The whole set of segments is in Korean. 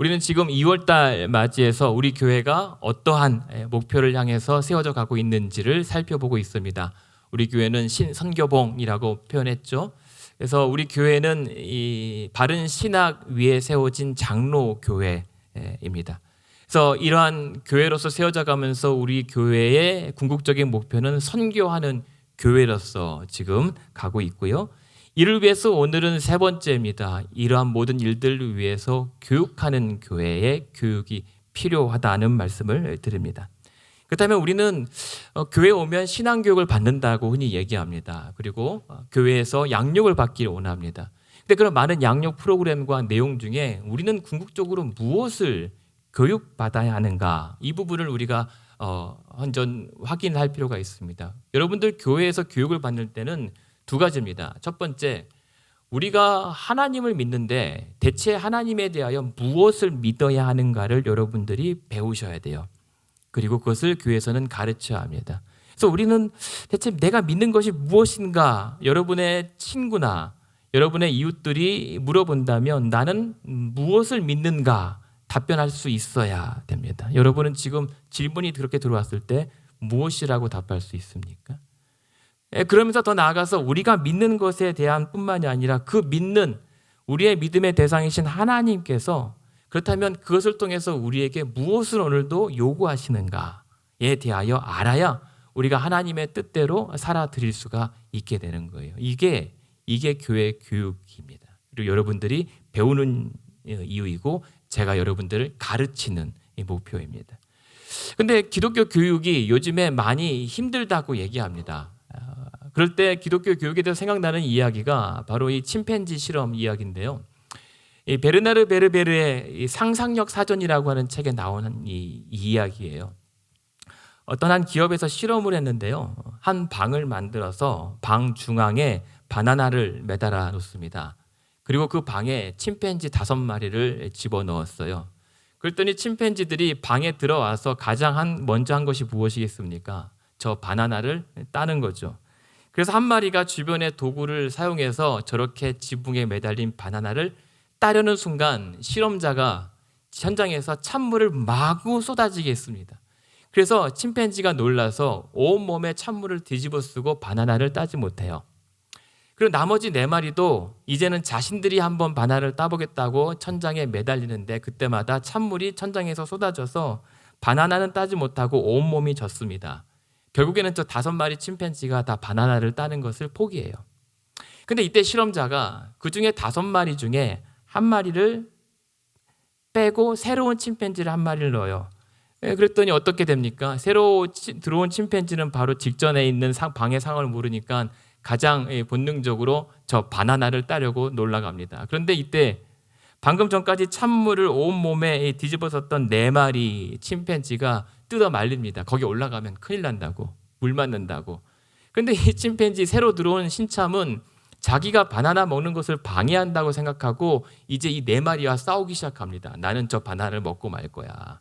우리는 지금 2월달 맞이해서 우리 교회가 어떠한 목표를 향해서 세워져 가고 있는지를 살펴보고 있습니다. 우리 교회는 신선교봉이라고 표현했죠. 그래서 우리 교회는 이 바른 신학 위에 세워진 장로 교회입니다. 그래서 이러한 교회로서 세워져 가면서 우리 교회의 궁극적인 목표는 선교하는 교회로서 지금 가고 있고요. 이를 위해서 오늘은 세 번째입니다. 이러한 모든 일들을 위해서 교육하는 교회의 교육이 필요하다는 말씀을 드립니다. 그렇다면 우리는 교회에 오면 신앙교육을 받는다고 흔히 얘기합니다. 그리고 교회에서 양육을 받기를 원합니다. 근데 그런 많은 양육 프로그램과 내용 중에 우리는 궁극적으로 무엇을 교육받아야 하는가, 이 부분을 우리가 완전 확인할 필요가 있습니다. 여러분들 교회에서 교육을 받는 때는 두 가지입니다. 첫 번째, 우리가 하나님을 믿는데 대체 하나님에 대하여 무엇을 믿어야 하는가를 여러분들이 배우셔야 돼요. 그리고 그것을 교회에서는 가르쳐야 합니다. 그래서 우리는 대체 내가 믿는 것이 무엇인가, 여러분의 친구나 여러분의 이웃들이 물어본다면 나는 무엇을 믿는가 답변할 수 있어야 됩니다. 여러분은 지금 질문이 그렇게 들어왔을 때 무엇이라고 답할 수 있습니까? 그러면서 더 나아가서 우리가 믿는 것에 대한 뿐만이 아니라 그 믿는 우리의 믿음의 대상이신 하나님께서 그렇다면 그것을 통해서 우리에게 무엇을 오늘도 요구하시는가에 대하여 알아야 우리가 하나님의 뜻대로 살아드릴 수가 있게 되는 거예요. 이게 교회 교육입니다. 그리고 여러분들이 배우는 이유이고 제가 여러분들을 가르치는 목표입니다. 그런데 기독교 교육이 요즘에 많이 힘들다고 얘기합니다. 그럴 때 기독교 교육에 대해서 생각나는 이야기가 바로 이 침팬지 실험 이야기인데요. 이 베르나르 베르베르의 상상력 사전이라고 하는 책에 나오는 이 이야기예요. 어떤 한 기업에서 실험을 했는데요. 한 방을 만들어서 방 중앙에 바나나를 매달아 놓습니다. 그리고 그 방에 침팬지 5마리를 집어넣었어요. 그랬더니 침팬지들이 방에 들어와서 가장 먼저 한 것이 무엇이겠습니까? 저 바나나를 따는 거죠. 그래서 한 마리가 주변의 도구를 사용해서 저렇게 지붕에 매달린 바나나를 따려는 순간 실험자가 현장에서 찬물을 마구 쏟아지게 했습니다. 그래서 침팬지가 놀라서 온몸에 찬물을 뒤집어 쓰고 바나나를 따지 못해요. 그리고 나머지 4마리도 이제는 자신들이 한번 바나나를 따보겠다고 천장에 매달리는데 그때마다 찬물이 천장에서 쏟아져서 바나나는 따지 못하고 온몸이 젖습니다. 결국에는 저 5마리 침팬지가 다 바나나를 따는 것을 포기해요. 근데 이때 실험자가 그 중에 5마리 중에 1마리를 빼고 새로운 침팬지를 1마리를 넣어요. 그랬더니 어떻게 됩니까? 새로 들어온 침팬지는 바로 직전에 있는 방의 상황을 모르니까 가장 본능적으로 저 바나나를 따려고 놀라갑니다. 그런데 이때 방금 전까지 찬물을 온몸에 뒤집어섰던 4마리 침팬지가 뜯어 말립니다. 거기 올라가면 큰일 난다고, 물 맞는다고. 그런데 이 침팬지 새로 들어온 신참은 자기가 바나나 먹는 것을 방해한다고 생각하고 이제 이 4마리와 싸우기 시작합니다. 나는 저 바나나를 먹고 말 거야.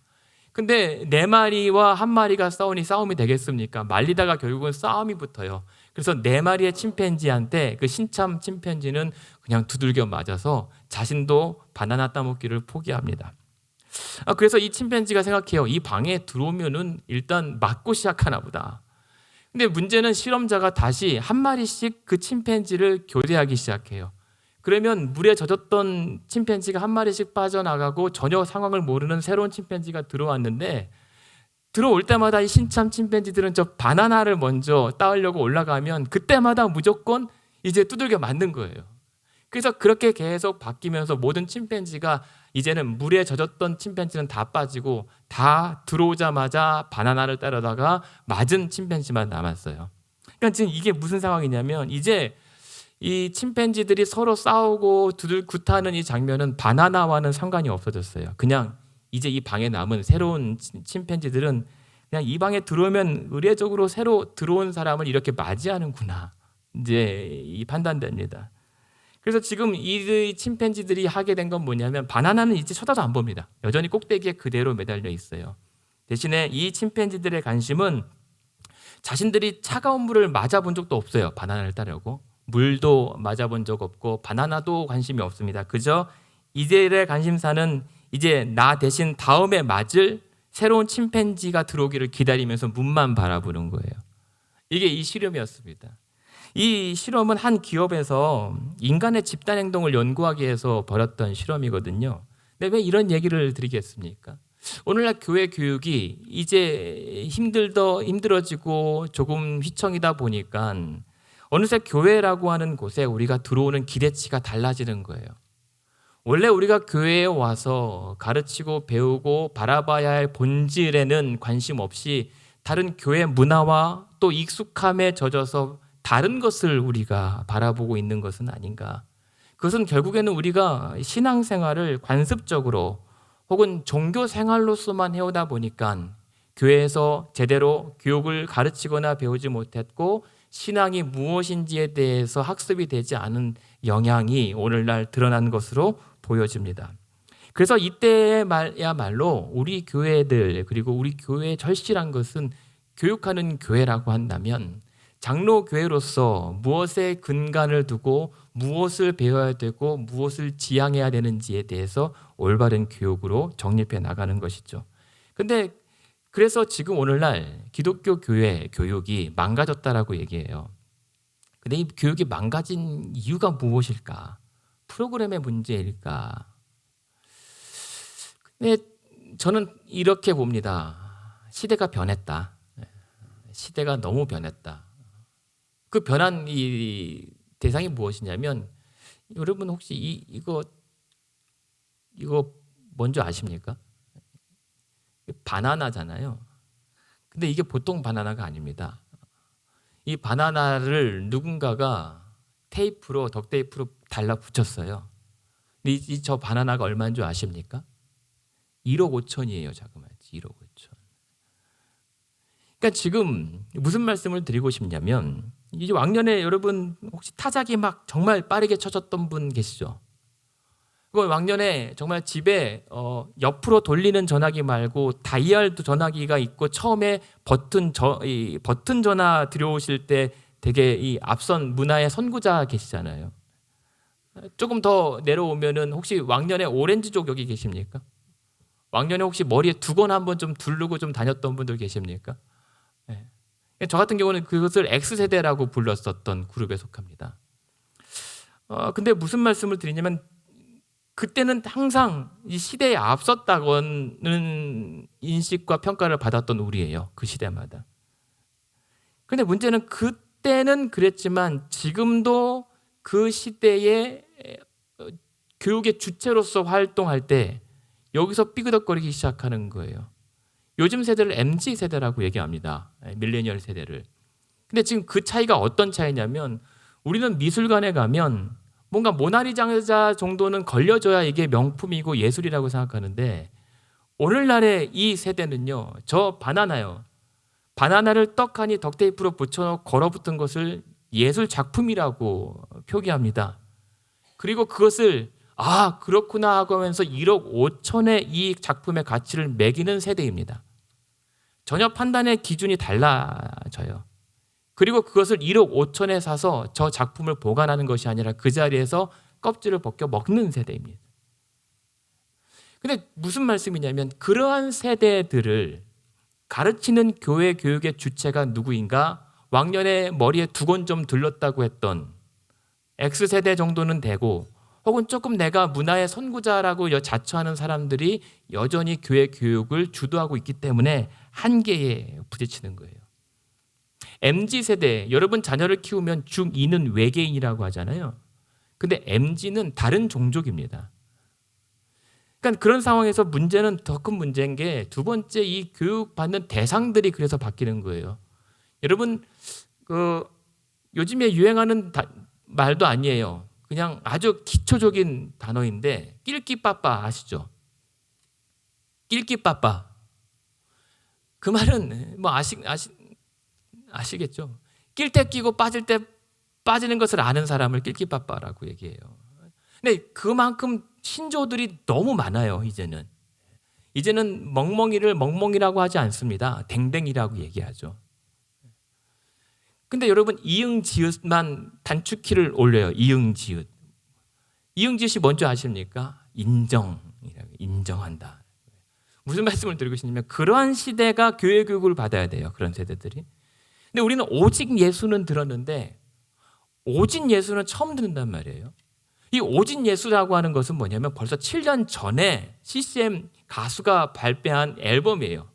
근데 4마리와 1마리가 싸우니 싸움이 되겠습니까? 말리다가 결국은 싸움이 붙어요. 그래서 4마리의 침팬지한테 그 신참 침팬지는 그냥 두들겨 맞아서 자신도 바나나 따먹기를 포기합니다. 그래서 이 침팬지가 생각해요. 이 방에 들어오면은 일단 맞고 시작하나 보다. 근데 문제는 실험자가 다시 1마리씩 그 침팬지를 교대하기 시작해요. 그러면 물에 젖었던 침팬지가 1마리씩 빠져나가고 전혀 상황을 모르는 새로운 침팬지가 들어왔는데 들어올 때마다 이 신참 침팬지들은 저 바나나를 먼저 따으려고 올라가면 그때마다 무조건 이제 두들겨 맞는 거예요. 그래서 그렇게 계속 바뀌면서 모든 침팬지가 이제는 물에 젖었던 침팬지는 다 빠지고 다 들어오자마자 바나나를 따르다가 맞은 침팬지만 남았어요. 그러니까 지금 이게 무슨 상황이냐면 이제 이 침팬지들이 서로 싸우고 굿하는 이 장면은 바나나와는 상관이 없어졌어요. 그냥 이제 이 방에 남은 새로운 침팬지들은 그냥 이 방에 들어오면 의례적으로 새로 들어온 사람을 이렇게 맞이하는구나, 이제 이 판단됩니다. 그래서 지금 이 침팬지들이 하게 된 건 뭐냐면 바나나는 이제 쳐다도 안 봅니다. 여전히 꼭대기에 그대로 매달려 있어요. 대신에 이 침팬지들의 관심은 자신들이 차가운 물을 맞아본 적도 없어요. 바나나를 따려고. 물도 맞아본 적 없고 바나나도 관심이 없습니다. 그저 이들의 관심사는 이제 나 대신 다음에 맞을 새로운 침팬지가 들어오기를 기다리면서 문만 바라보는 거예요. 이게 이 실험이었습니다. 이 실험은 한 기업에서 인간의 집단 행동을 연구하기 위해서 벌였던 실험이거든요. 근데 왜 이런 얘기를 드리겠습니까? 오늘날 교회 교육이 이제 힘들어지고 조금 휘청이다 보니까 어느새 교회라고 하는 곳에 우리가 들어오는 기대치가 달라지는 거예요. 원래 우리가 교회에 와서 가르치고 배우고 바라봐야 할 본질에는 관심 없이 다른 교회 문화와 또 익숙함에 젖어서 다른 것을 우리가 바라보고 있는 것은 아닌가. 그것은 결국에는 우리가 신앙생활을 관습적으로 혹은 종교 생활로서만 해오다 보니까 교회에서 제대로 교육을 가르치거나 배우지 못했고 신앙이 무엇인지에 대해서 학습이 되지 않은 영향이 오늘날 드러난 것으로 보여집니다. 그래서 이때야말로 우리 교회들 그리고 우리 교회의 절실한 것은 교육하는 교회라고 한다면 장로교회로서 무엇에 근간을 두고 무엇을 배워야 되고 무엇을 지향해야 되는지에 대해서 올바른 교육으로 정립해 나가는 것이죠. 근데 그래서 지금 오늘날 기독교 교회 교육이 망가졌다라고 얘기해요. 근데 이 교육이 망가진 이유가 무엇일까? 프로그램의 문제일까? 근데 저는 이렇게 봅니다. 시대가 변했다. 시대가 너무 변했다. 그 변한 이 대상이 무엇이냐면 여러분 혹시 이거 뭔지 아십니까? 바나나잖아요. 근데 이게 보통 바나나가 아닙니다. 이 바나나를 누군가가 덕테이프로 달라붙였어요. 근데 저 바나나가 얼마인 줄 아십니까? 1억 5천이에요. 자그마치 1억 5천. 그러니까 지금 무슨 말씀을 드리고 싶냐면 이제 왕년에 여러분 혹시 타자기 막 정말 빠르게 쳐졌던 분 계시죠? 그 왕년에 정말 집에 옆으로 돌리는 전화기 말고 다이얼 전화기가 있고 처음에 버튼 전화 들여오실 때 되게 이 앞선 문화의 선구자 계시잖아요. 조금 더 내려오면은 혹시 왕년에 오렌지족 여기 계십니까? 왕년에 혹시 머리에 두건 한번 좀 두르고 좀 다녔던 분들 계십니까? 네. 저 같은 경우는 그것을 X세대라고 불렀었던 그룹에 속합니다. 근데 무슨 말씀을 드리냐면 그때는 항상 이 시대에 앞섰다고는 인식과 평가를 받았던 우리예요. 그 시대마다. 근데 문제는 그때는 그랬지만 지금도 그 시대의 교육의 주체로서 활동할 때 여기서 삐그덕거리기 시작하는 거예요. 요즘 세대를 MZ 세대라고 얘기합니다. 밀레니얼 세대를. 근데 지금 그 차이가 어떤 차이냐면 우리는 미술관에 가면 뭔가 모나리자 정도는 걸려줘야 이게 명품이고 예술이라고 생각하는데 오늘날의 이 세대는요. 저 바나나요. 바나나를 떡하니 덕테이프로 붙여 걸어붙은 것을 예술 작품이라고 표기합니다. 그리고 그것을 그렇구나 하고 하면서 1억 5천의 이 작품의 가치를 매기는 세대입니다. 전혀 판단의 기준이 달라져요. 그리고 그것을 1억 5천에 사서 저 작품을 보관하는 것이 아니라 그 자리에서 껍질을 벗겨 먹는 세대입니다. 근데 무슨 말씀이냐면 그러한 세대들을 가르치는 교회 교육의 주체가 누구인가? 왕년에 머리에 두건 좀 들렀다고 했던 X세대 정도는 되고 혹은 조금 내가 문화의 선구자라고 자처하는 사람들이 여전히 교회 교육을 주도하고 있기 때문에 한계에 부딪히는 거예요. MZ세대, 여러분 자녀를 키우면 중2는 외계인이라고 하잖아요. 근데 MZ는 다른 종족입니다. 그러니까 그런 상황에서 문제는 더 큰 문제인 게 두 번째 이 교육받는 대상들이 그래서 바뀌는 거예요. 여러분 요즘에 유행하는 말도 아니에요. 그냥 아주 기초적인 단어인데 낄끼빠빠 아시죠? 낄끼빠빠. 그 말은 뭐 아시겠죠? 낄 때 끼고 빠질 때 빠지는 것을 아는 사람을 낄끼빠빠라고 얘기해요. 근데 그만큼 신조들이 너무 많아요. 이제는 멍멍이를 멍멍이라고 하지 않습니다. 댕댕이라고 얘기하죠. 근데 여러분 이응지읒만 단축키를 올려요. 이응지읒이 뭔지 아십니까? 인정이라고. 인정한다. 무슨 말씀을 드리고 싶냐면 그러한 시대가 교회 교육을 받아야 돼요. 그런 세대들이. 근데 우리는 오직 예수는 들었는데 오직 예수는 처음 듣는단 말이에요. 이 오직 예수라고 하는 것은 뭐냐면 벌써 7년 전에 CCM 가수가 발표한 앨범이에요.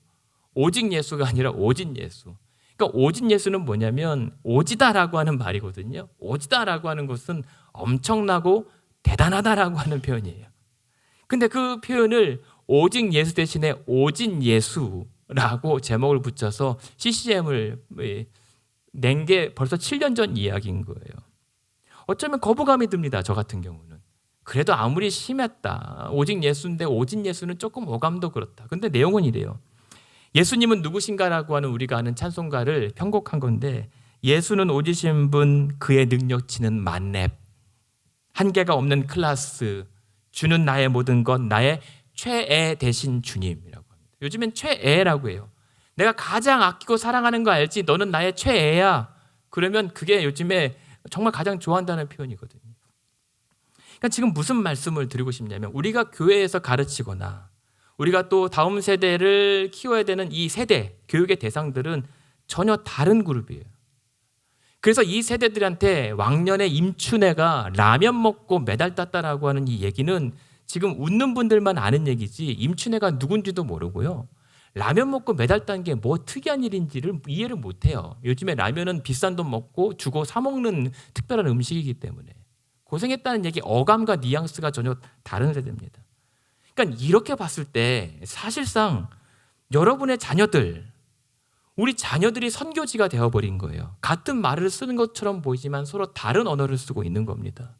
오직 예수가 아니라 오직 예수. 그러니까 오직 예수는 뭐냐면 오지다라고 하는 말이거든요. 오지다라고 하는 것은 엄청나고 대단하다라고 하는 표현이에요. 근데 그 표현을 오직 예수 대신에 오직 예수라고 제목을 붙여서 CCM을 낸 게 벌써 7년 전 이야기인 거예요. 어쩌면 거부감이 듭니다. 저 같은 경우는. 그래도 아무리 심했다. 오직 예수인데 오직 예수는 조금 오감도 그렇다. 근데 내용은 이래요. 예수님은 누구신가라고 하는 우리가 아는 찬송가를 편곡한 건데 예수는 오지신 분 그의 능력치는 만렙 한계가 없는 클래스 주는 나의 모든 것 나의 최애 대신 주님이라고 합니다. 요즘엔 최애라고 해요. 내가 가장 아끼고 사랑하는 거 알지? 너는 나의 최애야. 그러면 그게 요즘에 정말 가장 좋아한다는 표현이거든요. 그러니까 지금 무슨 말씀을 드리고 싶냐면 우리가 교회에서 가르치거나 우리가 또 다음 세대를 키워야 되는 이 세대 교육의 대상들은 전혀 다른 그룹이에요. 그래서 이 세대들한테 왕년에 임춘애가 라면 먹고 메달 땄다라고 하는 이 얘기는 지금 웃는 분들만 아는 얘기지 임춘애가 누군지도 모르고요. 라면 먹고 메달 딴 게 뭐 특이한 일인지를 이해를 못해요. 요즘에 라면은 비싼 돈 먹고 주고 사 먹는 특별한 음식이기 때문에 고생했다는 얘기 어감과 뉘앙스가 전혀 다른 세대입니다. 그러니까 이렇게 봤을 때 사실상 여러분의 자녀들 우리 자녀들이 선교지가 되어버린 거예요. 같은 말을 쓰는 것처럼 보이지만 서로 다른 언어를 쓰고 있는 겁니다.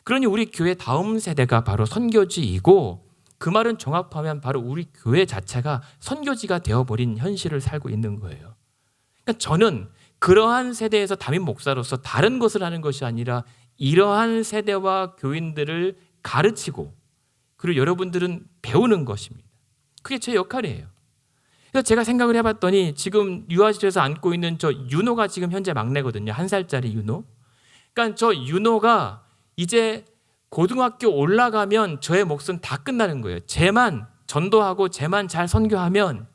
그러니 우리 교회 다음 세대가 바로 선교지이고 그 말은 종합하면 바로 우리 교회 자체가 선교지가 되어버린 현실을 살고 있는 거예요. 그러니까 저는 그러한 세대에서 담임 목사로서 다른 것을 하는 것이 아니라 이러한 세대와 교인들을 가르치고 그리고 여러분들은 배우는 것입니다. 그게 제 역할이에요. 그래서 제가 생각을 해봤더니 지금 유아실에서 안고 있는 저 윤호가 지금 현재 막내거든요. 1살짜리 윤호. 그러니까 저 윤호가 이제 고등학교 올라가면 저의 몫은 다 끝나는 거예요. 쟤만 전도하고 쟤만 잘 선교하면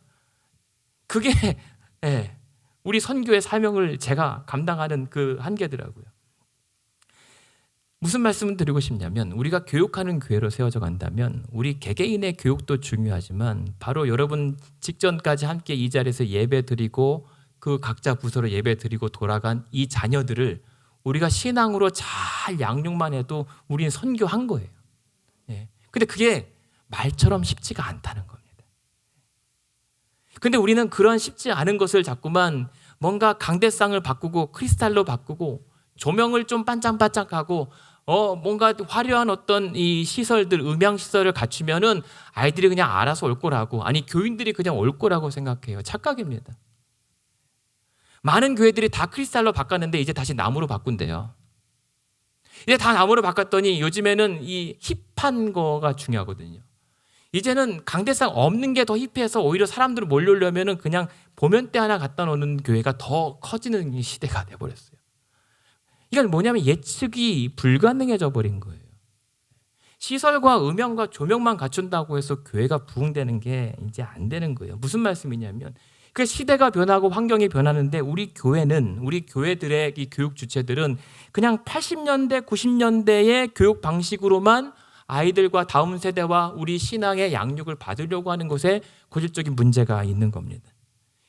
그게 우리 선교의 사명을 제가 감당하는 그 한계더라고요. 무슨 말씀을 드리고 싶냐면 우리가 교육하는 교회로 세워져 간다면 우리 개개인의 교육도 중요하지만 바로 여러분 직전까지 함께 이 자리에서 예배 드리고 그 각자 부서로 예배 드리고 돌아간 이 자녀들을 우리가 신앙으로 잘 양육만 해도 우리는 선교한 거예요. 근데 그게 말처럼 쉽지가 않다는 겁니다. 근데 우리는 그런 쉽지 않은 것을 자꾸만 뭔가 강대상을 바꾸고 크리스탈로 바꾸고 조명을 좀 반짝반짝하고 뭔가 화려한 어떤 이 시설들, 음향 시설을 갖추면은 아이들이 그냥 알아서 올 거라고, 아니 교인들이 그냥 올 거라고 생각해요. 착각입니다. 많은 교회들이 다 크리스탈로 바꿨는데 이제 다시 나무로 바꾼대요. 이제 다 나무로 바꿨더니 요즘에는 이 힙한 거가 중요하거든요. 이제는 강대상 없는 게 더 힙해서 오히려 사람들을 몰려오려면은 그냥 보면대 하나 갖다 놓는 교회가 더 커지는 시대가 돼버렸어요. 이건 뭐냐면 예측이 불가능해져 버린 거예요. 시설과 음향과 조명만 갖춘다고 해서 교회가 부흥되는 게 이제 안 되는 거예요. 무슨 말씀이냐면 그 시대가 변하고 환경이 변하는데 우리 교회는 우리 교회들의 이 교육 주체들은 그냥 80년대 90년대의 교육 방식으로만 아이들과 다음 세대와 우리 신앙의 양육을 받으려고 하는 것에 고질적인 문제가 있는 겁니다.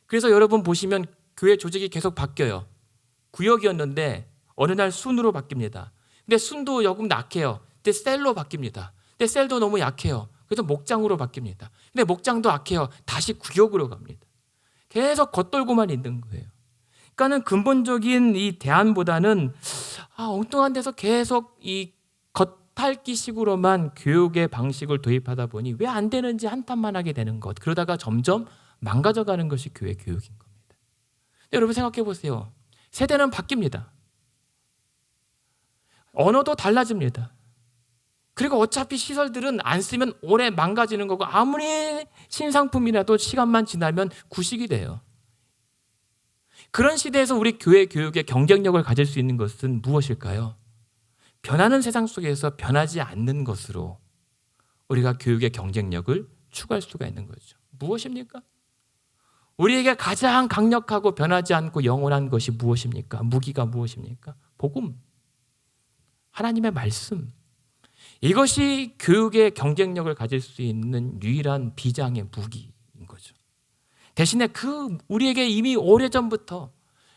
그래서 여러분 보시면 교회 조직이 계속 바뀌어요. 구역이었는데 어느 날 순으로 바뀝니다. 근데 순도 조금 약해요. 근데 셀로 바뀝니다. 근데 셀도 너무 약해요. 그래서 목장으로 바뀝니다. 근데 목장도 약해요. 다시 구역으로 갑니다. 계속 겉돌고만 있는 거예요. 그러니까는 근본적인 이 대안보다는 엉뚱한 데서 계속 이 겉핥기식으로만 교육의 방식을 도입하다 보니 왜 안 되는지 한탄만 하게 되는 것. 그러다가 점점 망가져가는 것이 교회 교육인 겁니다. 근데 여러분 생각해 보세요. 세대는 바뀝니다. 언어도 달라집니다. 그리고 어차피 시설들은 안 쓰면 오래 망가지는 거고 아무리 신상품이라도 시간만 지나면 구식이 돼요. 그런 시대에서 우리 교회 교육의 경쟁력을 가질 수 있는 것은 무엇일까요? 변하는 세상 속에서 변하지 않는 것으로 우리가 교육의 경쟁력을 추구할 수가 있는 거죠. 무엇입니까? 우리에게 가장 강력하고 변하지 않고 영원한 것이 무엇입니까? 무기가 무엇입니까? 복음, 하나님의 말씀. 이것이 교육의 경쟁력을 가질 수 있는 유일한 비장의 무기인 거죠. 대신에 우리에게 이미 오래전부터,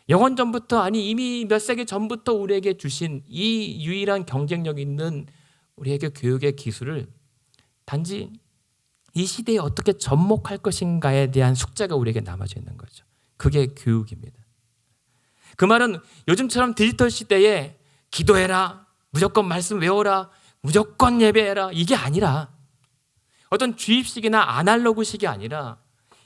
영원 전부터, 아니 이미 몇 세기 전부터 우리에게 주신 이 유일한 경쟁력 있는 우리에게 교육의 기술을 단지 이 시대에 어떻게 접목할 것인가에 대한 숙제가 우리에게 남아져 있는 거죠. 그게 교육입니다. 그 말은 요즘처럼 디지털 시대에 기도해라, 무조건 말씀 외워라, 무조건 예배해라, 이게 아니라, 어떤 주입식이나 아날로그식이 아니라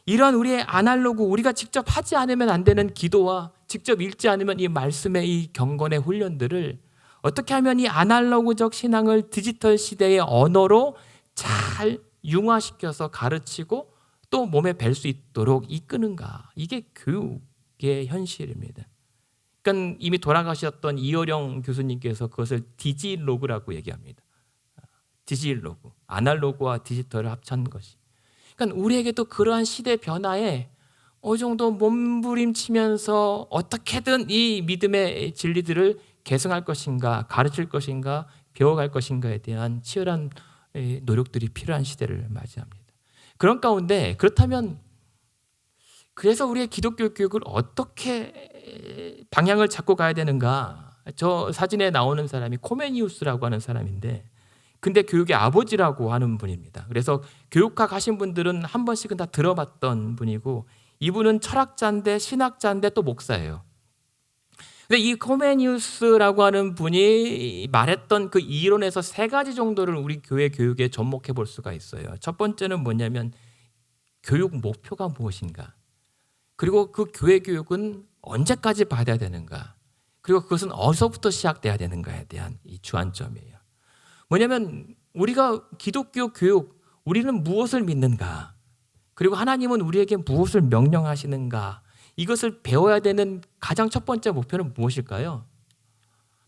이러한 우리의 아날로그, 우리가 직접 하지 않으면 안 되는 기도와 직접 읽지 않으면 이 말씀의 이 경건의 훈련들을 어떻게 하면 이 아날로그적 신앙을 디지털 시대의 언어로 잘 융화시켜서 가르치고 또 몸에 뵐 수 있도록 이끄는가. 이게 교육의 현실입니다. 그러니까 이미 돌아가셨던 이호령 교수님께서 그것을 디지로그라고 얘기합니다. 디지로그, 아날로그와 디지털을 합친 것이. 그러니까 우리에게도 그러한 시대 변화에 어느 정도 몸부림치면서 어떻게든 이 믿음의 진리들을 계승할 것인가, 가르칠 것인가, 배워갈 것인가에 대한 치열한 노력들이 필요한 시대를 맞이합니다. 그런 가운데 그렇다면 그래서 우리의 기독교 교육을 어떻게 방향을 잡고 가야 되는가? 저 사진에 나오는 사람이 코메니우스라고 하는 사람인데 근데 교육의 아버지라고 하는 분입니다. 그래서 교육학 하신 분들은 한 번씩은 다 들어봤던 분이고 이분은 철학자인데 신학자인데 또 목사예요. 근데 이 코메니우스라고 하는 분이 말했던 그 이론에서 세 가지 정도를 우리 교회 교육에 접목해 볼 수가 있어요. 첫 번째는 뭐냐면 교육 목표가 무엇인가? 그리고 그 교회 교육은 언제까지 받아야 되는가? 그리고 그것은 어디서부터 시작돼야 되는가에 대한 이 주안점이에요. 뭐냐면 우리가 기독교 교육, 우리는 무엇을 믿는가? 그리고 하나님은 우리에게 무엇을 명령하시는가? 이것을 배워야 되는 가장 첫 번째 목표는 무엇일까요?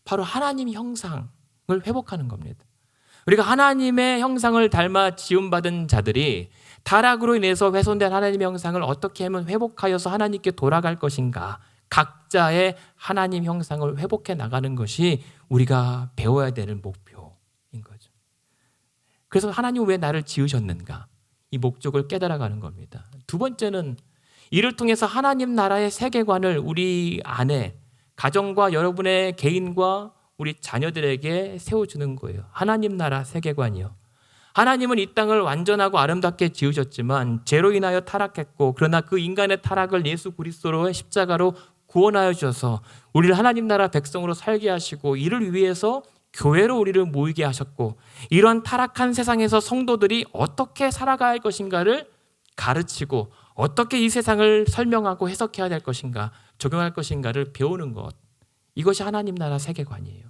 바로 하나님 형상을 회복하는 겁니다. 우리가 하나님의 형상을 닮아 지음받은 자들이 타락으로 인해서 훼손된 하나님의 형상을 어떻게 하면 회복하여서 하나님께 돌아갈 것인가? 각자의 하나님 형상을 회복해 나가는 것이 우리가 배워야 되는 목표인 거죠. 그래서 하나님 왜 나를 지으셨는가? 이 목적을 깨달아가는 겁니다. 두 번째는 이를 통해서 하나님 나라의 세계관을 우리 안에 가정과 여러분의 개인과 우리 자녀들에게 세워주는 거예요. 하나님 나라 세계관이요. 하나님은 이 땅을 완전하고 아름답게 지으셨지만 죄로 인하여 타락했고 그러나 그 인간의 타락을 예수 그리스도로의 십자가로 구원하여 주셔서 우리를 하나님 나라 백성으로 살게 하시고 이를 위해서 교회로 우리를 모이게 하셨고 이러한 타락한 세상에서 성도들이 어떻게 살아가야 할 것인가를 가르치고 어떻게 이 세상을 설명하고 해석해야 될 것인가, 적용할 것인가를 배우는 것. 이것이 하나님 나라 세계관이에요.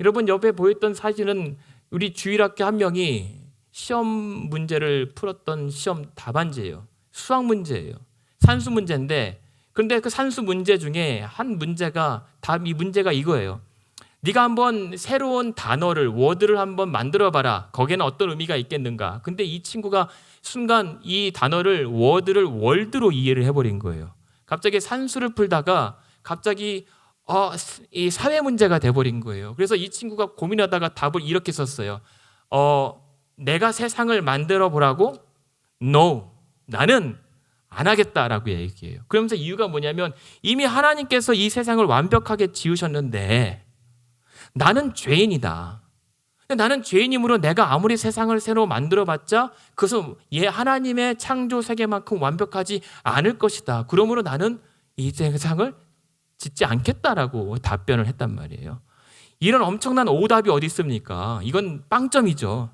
여러분 옆에 보였던 사진은 우리 주일학교 한 명이 시험 문제를 풀었던 시험 답안지예요. 수학 문제예요. 산수 문제인데 그런데 그 산수 문제 중에 한 문제가 이 문제가 이거예요. 네가 한번 새로운 단어를 워드를 한번 만들어 봐라. 거기에는 어떤 의미가 있겠는가? 근데 이 친구가 순간 이 단어를 워드를 월드로 이해를 해버린 거예요. 갑자기 산수를 풀다가 갑자기 이 사회 문제가 돼버린 거예요. 그래서 이 친구가 고민하다가 답을 이렇게 썼어요. 내가 세상을 만들어 보라고? No, 나는 안 하겠다라고 얘기해요. 그러면서 이유가 뭐냐면 이미 하나님께서 이 세상을 완벽하게 지으셨는데 나는 죄인이다. 근데 나는 죄인이므로 내가 아무리 세상을 새로 만들어봤자 그것은 하나님의 창조 세계만큼 완벽하지 않을 것이다. 그러므로 나는 이 세상을 짓지 않겠다라고 답변을 했단 말이에요. 이런 엄청난 오답이 어디 있습니까? 이건 빵점이죠.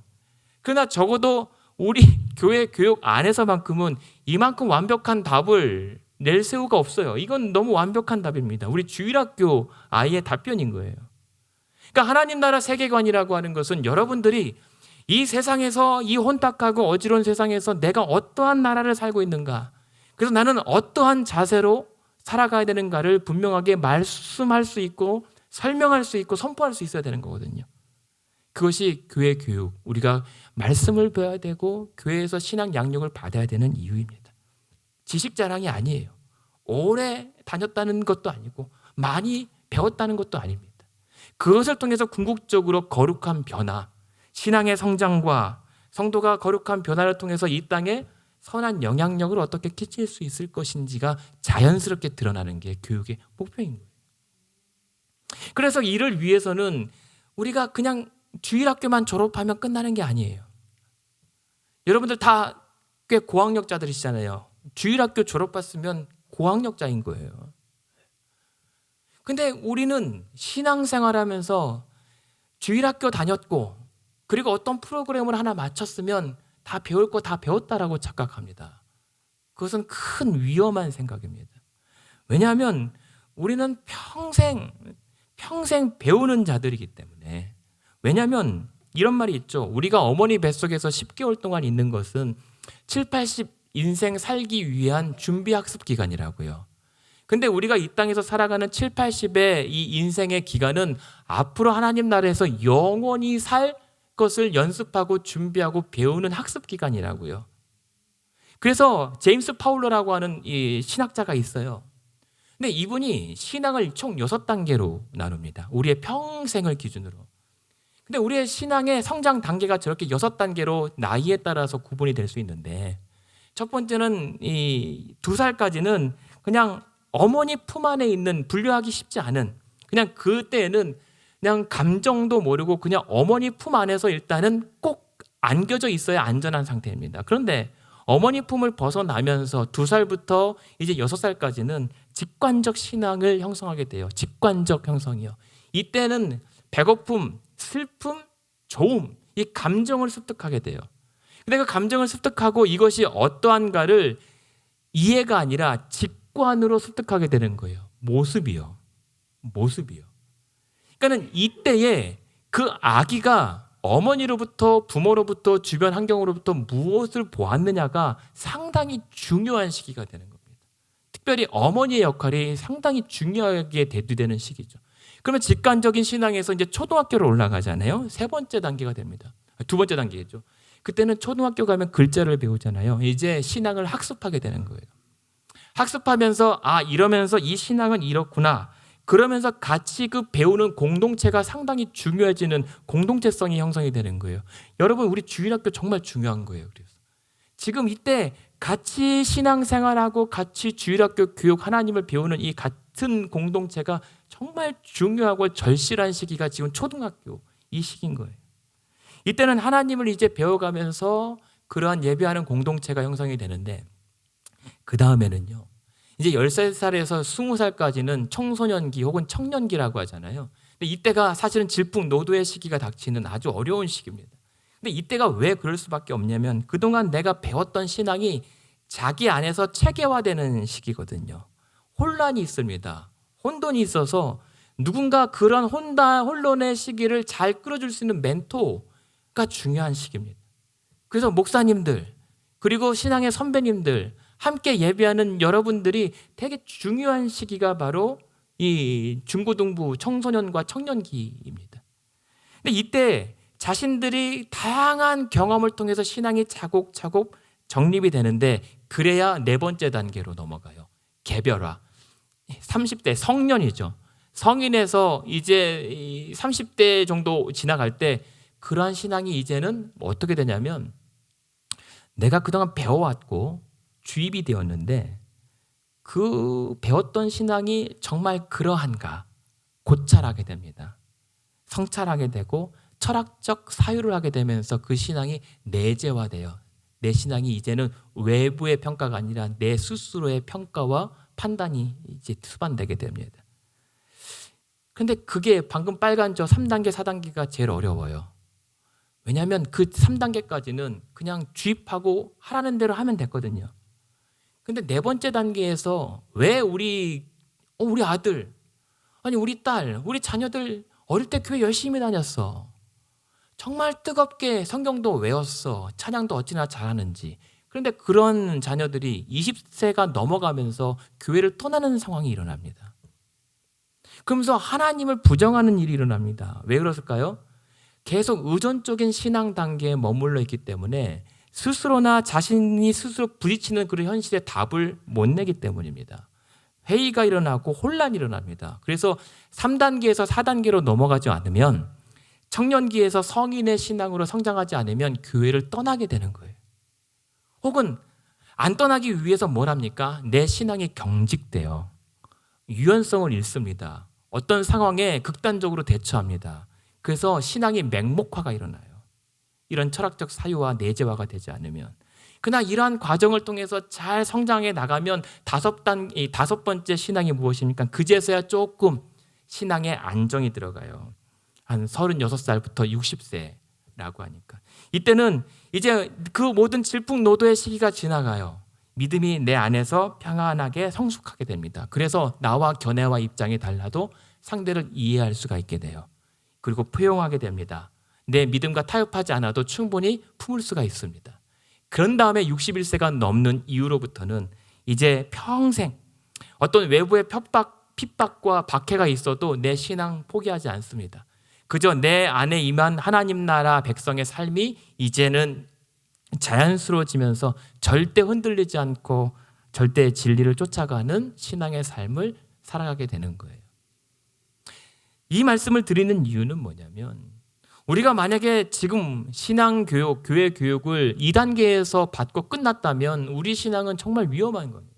그러나 적어도 우리 교회 교육 안에서만큼은 이만큼 완벽한 답을 낼 새우가 없어요. 이건 너무 완벽한 답입니다. 우리 주일학교 아이의 답변인 거예요. 그러니까 하나님 나라 세계관이라고 하는 것은 여러분들이 이 세상에서 이 혼탁하고 어지러운 세상에서 내가 어떠한 나라를 살고 있는가, 그래서 나는 어떠한 자세로 살아가야 되는가를 분명하게 말씀할 수 있고 설명할 수 있고 선포할 수 있어야 되는 거거든요. 그것이 교회 교육, 우리가 말씀을 배워야 되고 교회에서 신앙 양육을 받아야 되는 이유입니다. 지식 자랑이 아니에요. 오래 다녔다는 것도 아니고 많이 배웠다는 것도 아닙니다. 그것을 통해서 궁극적으로 거룩한 변화, 신앙의 성장과 성도가 거룩한 변화를 통해서 이 땅에 선한 영향력을 어떻게 끼칠 수 있을 것인지가 자연스럽게 드러나는 게 교육의 목표인 거예요. 그래서 이를 위해서는 우리가 그냥 주일학교만 졸업하면 끝나는 게 아니에요. 여러분들 다 꽤 고학력자들이시잖아요. 주일학교 졸업했으면 고학력자인 거예요. 근데 우리는 신앙생활하면서 주일학교 다녔고 그리고 어떤 프로그램을 하나 마쳤으면 다 배울 거 다 배웠다라고 착각합니다. 그것은 큰 위험한 생각입니다. 왜냐하면 우리는 평생 배우는 자들이기 때문에. 왜냐하면 이런 말이 있죠. 우리가 어머니 뱃속에서 10개월 동안 있는 것은 7, 80 인생 살기 위한 준비 학습 기간이라고요. 근데 우리가 이 땅에서 살아가는 7, 80의 이 인생의 기간은 앞으로 하나님 나라에서 영원히 살 것을 연습하고 준비하고 배우는 학습 기간이라고요. 그래서 제임스 파울러라고 하는 이 신학자가 있어요. 근데 이분이 신앙을 총 6단계로 나눕니다. 우리의 평생을 기준으로. 근데 우리의 신앙의 성장 단계가 저렇게 6단계로 나이에 따라서 구분이 될 수 있는데, 첫 번째는 이 2살까지는 그냥 어머니 품 안에 있는, 분류하기 쉽지 않은, 그냥 그때는 그냥 감정도 모르고 그냥 어머니 품 안에서 일단은 꼭 안겨져 있어야 안전한 상태입니다. 그런데 어머니 품을 벗어나면서 2살부터 이제 6살까지는 직관적 신앙을 형성하게 돼요. 직관적 형성이요. 이때는 배고픔, 슬픔, 좋음, 이 감정을 습득하게 돼요. 근데 그 감정을 습득하고 이것이 어떠한가를 이해가 아니라 직관으로 습득하게 되는 거예요. 모습이요. 그러니까 이때에 그 아기가 어머니로부터, 부모로부터, 주변 환경으로부터 무엇을 보았느냐가 상당히 중요한 시기가 되는 겁니다. 특별히 어머니의 역할이 상당히 중요하게 대두되는 시기죠. 그러면 직관적인 신앙에서 이제 초등학교로 올라가잖아요. 3번째 단계가 됩니다. 2번째 단계겠죠. 그때는 초등학교 가면 글자를 배우잖아요. 이제 신앙을 학습하게 되는 거예요. 학습하면서 이러면서 이 신앙은 이렇구나. 그러면서 같이 그 배우는 공동체가 상당히 중요해지는 공동체성이 형성이 되는 거예요. 여러분, 우리 주일학교 정말 중요한 거예요. 그래서 지금 이때 같이 신앙생활하고 같이 주일학교 교육, 하나님을 배우는 이 같은 공동체가 정말 중요하고 절실한 시기가 지금 초등학교 이 시기인 거예요. 이때는 하나님을 이제 배워가면서 그러한 예배하는 공동체가 형성이 되는데, 그 다음에는요, 이제 13살에서 20살까지는 청소년기 혹은 청년기라고 하잖아요. 근데 이때가 사실은 질풍노도의 시기가 닥치는 아주 어려운 시기입니다. 근데 이때가 왜 그럴 수밖에 없냐면, 그동안 내가 배웠던 신앙이 자기 안에서 체계화되는 시기거든요. 혼란이 있습니다. 혼돈이 있어서 누군가 그런 혼돈의 시기를 잘 끌어줄 수 있는 멘토가 중요한 시기입니다. 그래서 목사님들, 그리고 신앙의 선배님들, 함께 예배하는 여러분들이 되게 중요한 시기가 바로 이 중고등부 청소년과 청년기입니다. 근데 이때 자신들이 다양한 경험을 통해서 신앙이 차곡차곡 정립이 되는데, 그래야 4번째 단계로 넘어가요. 개별화. 30대 성년이죠. 성인에서 이제 30대 정도 지나갈 때 그러한 신앙이 이제는 어떻게 되냐면, 내가 그동안 배워왔고 주입이 되었는데 그 배웠던 신앙이 정말 그러한가 고찰하게 됩니다. 성찰하게 되고 철학적 사유를 하게 되면서 그 신앙이 내재화돼요. 내 신앙이 이제는 외부의 평가가 아니라 내 스스로의 평가와 판단이 이제 수반되게 됩니다. 근데 그게 방금 빨간 저 3단계, 4단계가 제일 어려워요. 왜냐하면 그 3단계까지는 그냥 주입하고 하라는 대로 하면 됐거든요. 근데 4번째 단계에서 왜 우리 아들, 아니 우리 딸, 우리 자녀들 어릴 때 교회 열심히 다녔어. 정말 뜨겁게 성경도 외웠어. 찬양도 어찌나 잘하는지. 그런데 그런 자녀들이 20세가 넘어가면서 교회를 떠나는 상황이 일어납니다. 그러면서 하나님을 부정하는 일이 일어납니다. 왜 그랬을까요? 계속 의존적인 신앙 단계에 머물러 있기 때문에 스스로나 자신이 스스로 부딪히는 그런 현실에 답을 못 내기 때문입니다. 회의가 일어나고 혼란이 일어납니다. 그래서 3단계에서 4단계로 넘어가지 않으면, 청년기에서 성인의 신앙으로 성장하지 않으면 교회를 떠나게 되는 거예요. 혹은 안 떠나기 위해서 뭘 합니까? 내 신앙이 경직돼요. 유연성을 잃습니다. 어떤 상황에 극단적으로 대처합니다. 그래서 신앙이 맹목화가 일어나요. 이런 철학적 사유와 내재화가 되지 않으면. 그러나 이러한 과정을 통해서 잘 성장해 나가면 다섯 번째 신앙이 무엇입니까? 그제서야 조금 신앙에 안정이 들어가요. 한 36살부터 60세라고 하니까. 이때는 이제 그 모든 질풍노도의 시기가 지나가요. 믿음이 내 안에서 평안하게 성숙하게 됩니다. 그래서 나와 견해와 입장이 달라도 상대를 이해할 수가 있게 돼요. 그리고 포용하게 됩니다. 내 믿음과 타협하지 않아도 충분히 품을 수가 있습니다. 그런 다음에 61세가 넘는 이후로부터는 이제 평생 어떤 외부의 핍박과 박해가 있어도 내 신앙 포기하지 않습니다. 그저 내 안에 임한 하나님 나라 백성의 삶이 이제는 자연스러워지면서 절대 흔들리지 않고 절대 진리를 쫓아가는 신앙의 삶을 살아가게 되는 거예요. 이 말씀을 드리는 이유는 뭐냐면, 우리가 만약에 지금 신앙교육, 교회 교육을 2단계에서 받고 끝났다면 우리 신앙은 정말 위험한 거예요.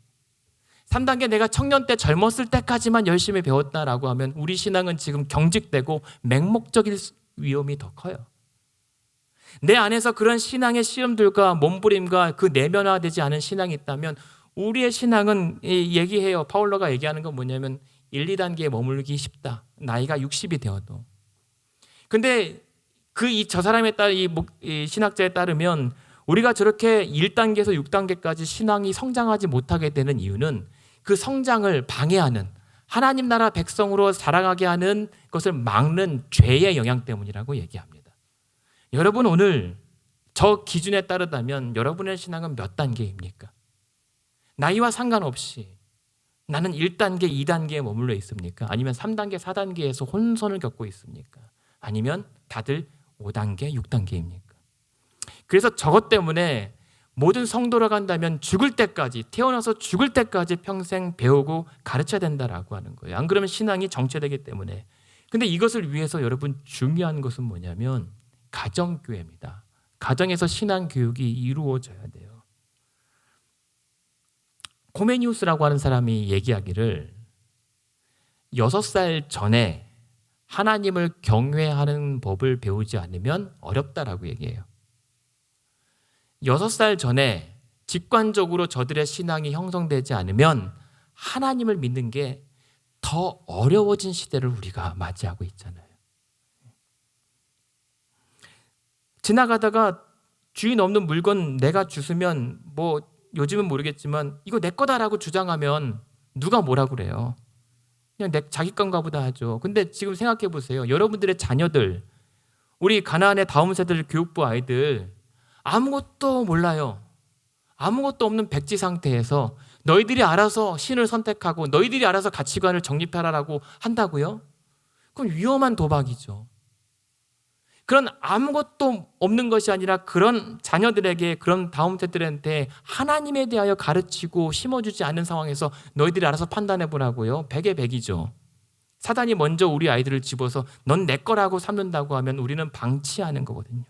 3단계 내가 청년 때 젊었을 때까지만 열심히 배웠다라고 하면 우리 신앙은 지금 경직되고 맹목적일 위험이 더 커요. 내 안에서 그런 신앙의 시험들과 몸부림과 그 내면화되지 않은 신앙이 있다면 우리의 신앙은, 얘기해요. 파울러가 얘기하는 건 뭐냐면 1, 2단계에 머물기 쉽다. 나이가 60이 되어도. 근데 저 사람에 따라 이 신학자에 따르면 우리가 저렇게 1단계에서 6단계까지 신앙이 성장하지 못하게 되는 이유는 그 성장을 방해하는, 하나님 나라 백성으로 자라가게 하는 것을 막는 죄의 영향 때문이라고 얘기합니다. 여러분, 오늘 저 기준에 따르다면 여러분의 신앙은 몇 단계입니까? 나이와 상관없이 나는 1단계, 2단계에 머물러 있습니까? 아니면 3단계, 4단계에서 혼선을 겪고 있습니까? 아니면 다들 5단계, 6단계입니까? 그래서 저것 때문에 모든 성도로 간다면 죽을 때까지, 태어나서 죽을 때까지 평생 배우고 가르쳐야 된다라고 하는 거예요. 안 그러면 신앙이 정체되기 때문에. 근데 이것을 위해서 여러분 중요한 것은 뭐냐면 가정교회입니다. 가정에서 신앙교육이 이루어져야 돼요. 코메니우스라고 하는 사람이 얘기하기를 6살 전에 하나님을 경외하는 법을 배우지 않으면 어렵다라고 얘기해요. 6살 전에 직관적으로 저들의 신앙이 형성되지 않으면 하나님을 믿는 게 더 어려워진 시대를 우리가 맞이하고 있잖아요. 지나가다가 주인 없는 물건 내가 주스면 요즘은 모르겠지만 이거 내 거다라고 주장하면 누가 뭐라 그래요? 그냥 자기 건가 보다 하죠. 근데 지금 생각해 보세요. 여러분들의 자녀들, 우리 가나안의 다음 세대 교육부 아이들 아무것도 몰라요. 아무것도 없는 백지 상태에서 너희들이 알아서 신을 선택하고 너희들이 알아서 가치관을 정립하라고 한다고요? 그건 위험한 도박이죠. 그런 아무것도 없는 것이 아니라 그런 자녀들에게, 그런 다음 세대들한테 하나님에 대하여 가르치고 심어주지 않는 상황에서 너희들이 알아서 판단해 보라고요? 100에 100이죠. 사단이 먼저 우리 아이들을 집어서 넌 내 거라고 삼는다고 하면 우리는 방치하는 거거든요.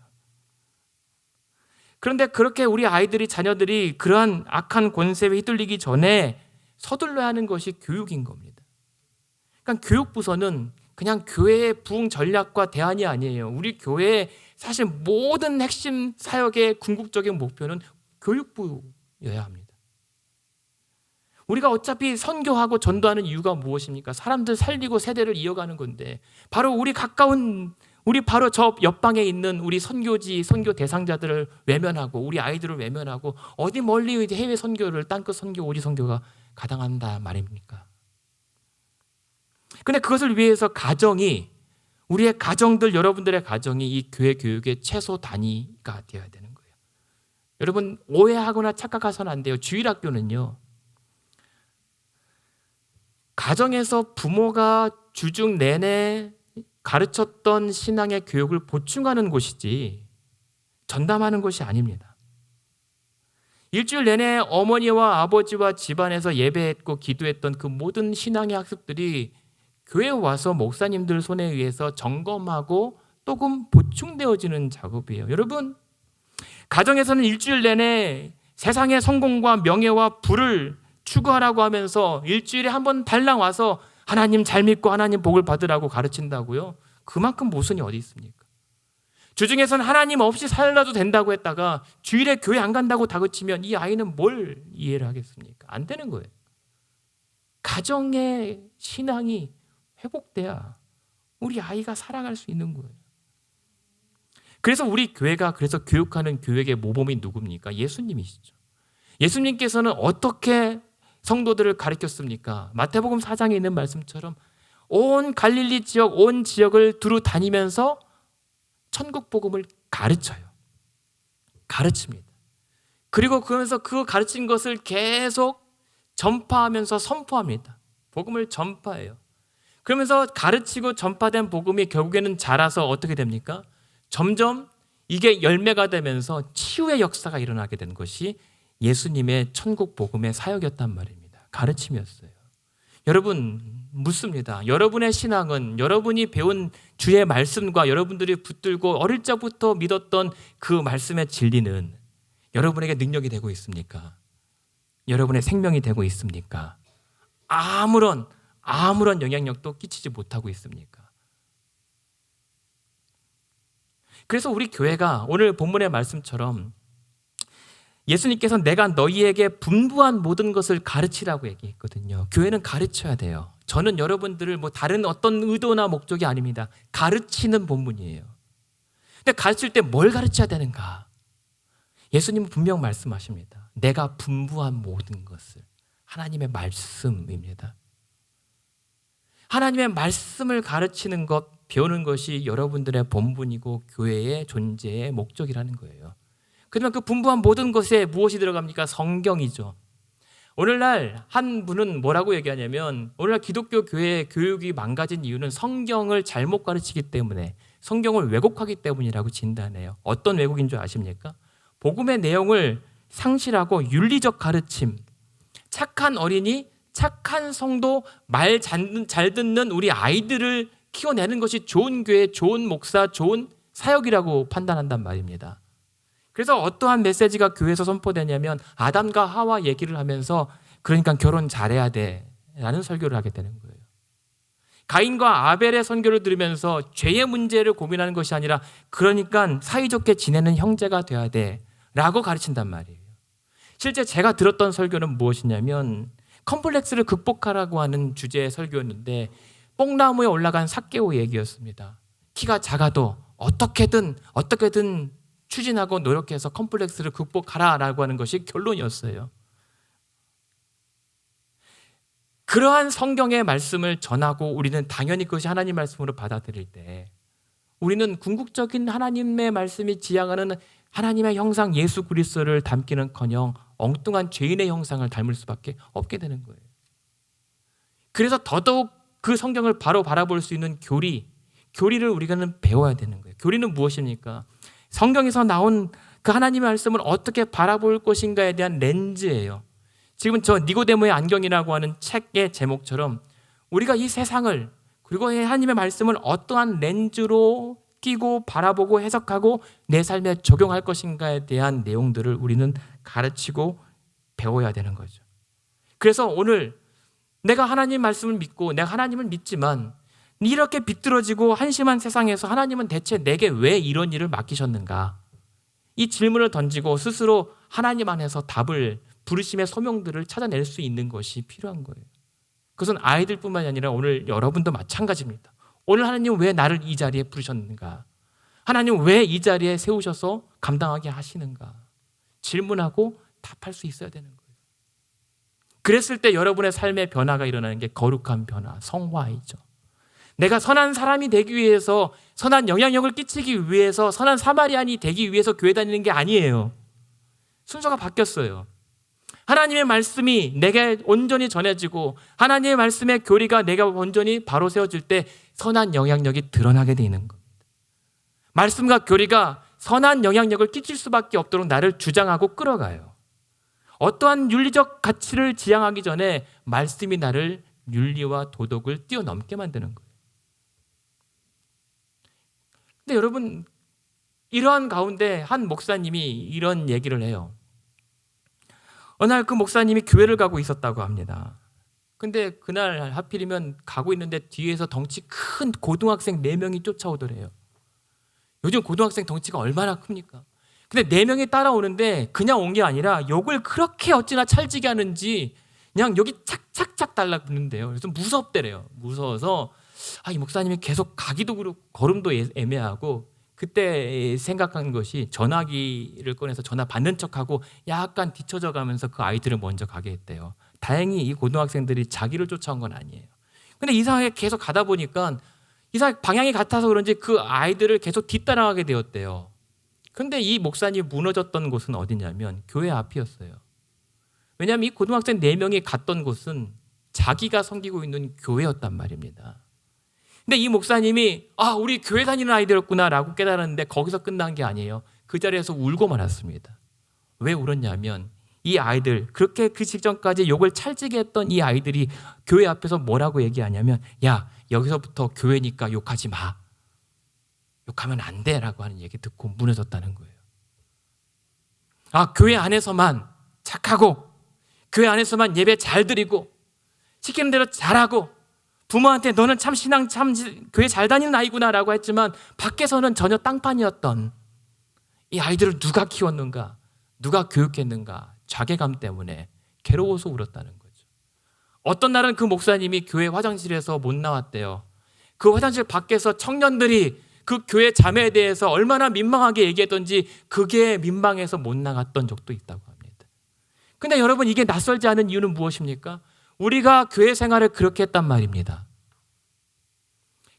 그런데 그렇게 우리 아이들이, 자녀들이 그러한 악한 권세에 휘둘리기 전에 서둘러야 하는 것이 교육인 겁니다. 그러니까 교육부서는 그냥 교회의 부흥 전략과 대안이 아니에요. 우리 교회의 사실 모든 핵심 사역의 궁극적인 목표는 교육부여야 합니다. 우리가 어차피 선교하고 전도하는 이유가 무엇입니까? 사람들 살리고 세대를 이어가는 건데, 바로 우리 바로 저 옆방에 있는 우리 선교지, 선교 대상자들을 외면하고 우리 아이들을 외면하고 어디 멀리 해외 선교를, 땅끝 선교, 오지 선교가 가당한다 말입니까? 근데 그것을 위해서 우리의 가정들, 여러분들의 가정이 이 교회 교육의 최소 단위가 되어야 되는 거예요. 여러분, 오해하거나 착각하서는 안 돼요. 주일학교는요, 가정에서 부모가 주중 내내 가르쳤던 신앙의 교육을 보충하는 곳이지 전담하는 곳이 아닙니다. 일주일 내내 어머니와 아버지와 집안에서 예배했고 기도했던 그 모든 신앙의 학습들이 교회에 와서 목사님들 손에 의해서 점검하고 조금 보충되어지는 작업이에요. 여러분, 가정에서는 일주일 내내 세상의 성공과 명예와 부를 추구하라고 하면서 일주일에 한 번 달랑 와서 하나님 잘 믿고 하나님 복을 받으라고 가르친다고요? 그만큼 모순이 어디 있습니까? 주중에서는 하나님 없이 살아도 된다고 했다가 주일에 교회 안 간다고 다그치면 이 아이는 뭘 이해를 하겠습니까? 안 되는 거예요. 가정의 신앙이 회복돼야 우리 아이가 살아갈 수 있는 거예요. 그래서 우리 교회가 그래서 교육하는 교육의 모범이 누굽니까? 예수님이시죠. 예수님께서는 어떻게 성도들을 가르쳤습니까? 마태복음 4장에 있는 말씀처럼 온 갈릴리 지역, 온 지역을 두루 다니면서 천국 복음을 가르쳐요. 가르칩니다. 그리고 그러면서 그 가르친 것을 계속 전파하면서 선포합니다. 복음을 전파해요. 그러면서 가르치고 전파된 복음이 결국에는 자라서 어떻게 됩니까? 점점 이게 열매가 되면서 치유의 역사가 일어나게 된 것이 예수님의 천국 복음의 사역이었단 말입니다. 가르침이었어요. 여러분 묻습니다. 여러분의 신앙은 여러분이 배운 주의 말씀과 여러분들이 붙들고 어릴 적부터 믿었던 그 말씀의 진리는 여러분에게 능력이 되고 있습니까? 여러분의 생명이 되고 있습니까? 아무런 영향력도 끼치지 못하고 있습니까? 그래서 우리 교회가 오늘 본문의 말씀처럼 예수님께서 내가 너희에게 분부한 모든 것을 가르치라고 얘기했거든요. 교회는 가르쳐야 돼요. 저는 여러분들을 다른 어떤 의도나 목적이 아닙니다. 가르치는 본문이에요. 근데 가르칠 때 뭘 가르쳐야 되는가? 예수님은 분명 말씀하십니다. 내가 분부한 모든 것을. 하나님의 말씀입니다. 하나님의 말씀을 가르치는 것, 배우는 것이 여러분들의 본분이고 교회의 존재의 목적이라는 거예요. 그러면 그 분부한 모든 것에 무엇이 들어갑니까? 성경이죠. 오늘날 한 분은 뭐라고 얘기하냐면 오늘날 기독교 교회 교육이 망가진 이유는 성경을 잘못 가르치기 때문에 성경을 왜곡하기 때문이라고 진단해요. 어떤 왜곡인 줄 아십니까? 복음의 내용을 상실하고 윤리적 가르침, 착한 어린이, 착한 성도, 말 잘 듣는 우리 아이들을 키워내는 것이 좋은 교회, 좋은 목사, 좋은 사역이라고 판단한단 말입니다. 그래서 어떠한 메시지가 교회에서 선포되냐면 아담과 하와 얘기를 하면서 그러니까 결혼 잘해야 돼 라는 설교를 하게 되는 거예요. 가인과 아벨의 선교를 들으면서 죄의 문제를 고민하는 것이 아니라 그러니까 사이좋게 지내는 형제가 돼야 돼 라고 가르친단 말이에요. 실제 제가 들었던 설교는 무엇이냐면 컴플렉스를 극복하라고 하는 주제의 설교였는데 뽕나무에 올라간 삭개오 얘기였습니다. 키가 작아도 어떻게든 추진하고 노력해서 컴플렉스를 극복하라라고 하는 것이 결론이었어요. 그러한 성경의 말씀을 전하고 우리는 당연히 그것이 하나님 말씀으로 받아들일 때 우리는 궁극적인 하나님의 말씀이 지향하는 하나님의 형상 예수 그리스도를 닮기는커녕 엉뚱한 죄인의 형상을 닮을 수밖에 없게 되는 거예요. 그래서 더더욱 그 성경을 바로 바라볼 수 있는 교리를 우리가는 배워야 되는 거예요. 교리는 무엇입니까? 성경에서 나온 그 하나님의 말씀을 어떻게 바라볼 것인가에 대한 렌즈예요. 지금 저 니고데모의 안경이라고 하는 책의 제목처럼 우리가 이 세상을 그리고 하나님의 말씀을 어떠한 렌즈로 끼고 바라보고 해석하고 내 삶에 적용할 것인가에 대한 내용들을 우리는 가르치고 배워야 되는 거죠. 그래서 오늘 내가 하나님 말씀을 믿고 내가 하나님을 믿지만 이렇게 비뚤어지고 한심한 세상에서 하나님은 대체 내게 왜 이런 일을 맡기셨는가? 이 질문을 던지고 스스로 하나님 안에서 답을 부르심의 소명들을 찾아낼 수 있는 것이 필요한 거예요. 그것은 아이들뿐만이 아니라 오늘 여러분도 마찬가지입니다. 오늘 하나님 왜 나를 이 자리에 부르셨는가? 하나님 왜 이 자리에 세우셔서 감당하게 하시는가? 질문하고 답할 수 있어야 되는 거예요. 그랬을 때 여러분의 삶의 변화가 일어나는 게 거룩한 변화, 성화이죠. 내가 선한 사람이 되기 위해서 선한 영향력을 끼치기 위해서 선한 사마리안이 되기 위해서 교회 다니는 게 아니에요. 순서가 바뀌었어요. 하나님의 말씀이 내게 온전히 전해지고 하나님의 말씀의 교리가 내가 온전히 바로 세워질 때 선한 영향력이 드러나게 되는 겁니다. 말씀과 교리가 선한 영향력을 끼칠 수밖에 없도록 나를 주장하고 끌어가요. 어떠한 윤리적 가치를 지향하기 전에 말씀이 나를 윤리와 도덕을 뛰어넘게 만드는 거예요. 근데 여러분, 이러한 가운데 한 목사님이 이런 얘기를 해요. 어느 날 그 목사님이 교회를 가고 있었다고 합니다. 근데 그날 하필이면 가고 있는데 뒤에서 덩치 큰 고등학생 4명이 쫓아오더래요. 요즘 고등학생 덩치가 얼마나 큽니까? 근데 4명이 따라오는데 그냥 온 게 아니라 욕을 그렇게 어찌나 찰지게 하는지 그냥 여기 착착착 달라붙는데요. 그래서 무섭대래요. 무서워서 이 목사님이 계속 가기도 그렇고 걸음도 애매하고 그때 생각한 것이 전화기를 꺼내서 전화 받는 척하고 약간 뒤쳐져 가면서 그 아이들을 먼저 가게 했대요. 다행히 이 고등학생들이 자기를 쫓아온 건 아니에요. 근데 이상하게 계속 가다 보니까 이상하게 방향이 같아서 그런지 그 아이들을 계속 뒤따라가게 되었대요. 근데 이 목사님이 무너졌던 곳은 어디냐면 교회 앞이었어요. 왜냐하면 이 고등학생 4명이 갔던 곳은 자기가 섬기고 있는 교회였단 말입니다. 근데 이 목사님이 우리 교회 다니는 아이들이었구나 라고 깨달았는데 거기서 끝난 게 아니에요. 그 자리에서 울고 말았습니다. 왜 울었냐면 이 아이들, 그렇게 그 직전까지 욕을 찰지게 했던 이 아이들이 교회 앞에서 뭐라고 얘기하냐면 야, 여기서부터 교회니까 욕하지 마. 욕하면 안 돼 라고 하는 얘기 듣고 무너졌다는 거예요. 교회 안에서만 착하고 교회 안에서만 예배 잘 드리고 시키는 대로 잘하고 부모한테 너는 참 신앙 참 교회 잘 다니는 아이구나 라고 했지만 밖에서는 전혀 땅판이었던 이 아이들을 누가 키웠는가, 누가 교육했는가, 자괴감 때문에 괴로워서 울었다는 거죠. 어떤 날은 그 목사님이 교회 화장실에서 못 나왔대요. 그 화장실 밖에서 청년들이 그 교회 자매에 대해서 얼마나 민망하게 얘기했던지 그게 민망해서 못 나갔던 적도 있다고 합니다. 근데 여러분, 이게 낯설지 않은 이유는 무엇입니까? 우리가 교회 생활을 그렇게 했단 말입니다.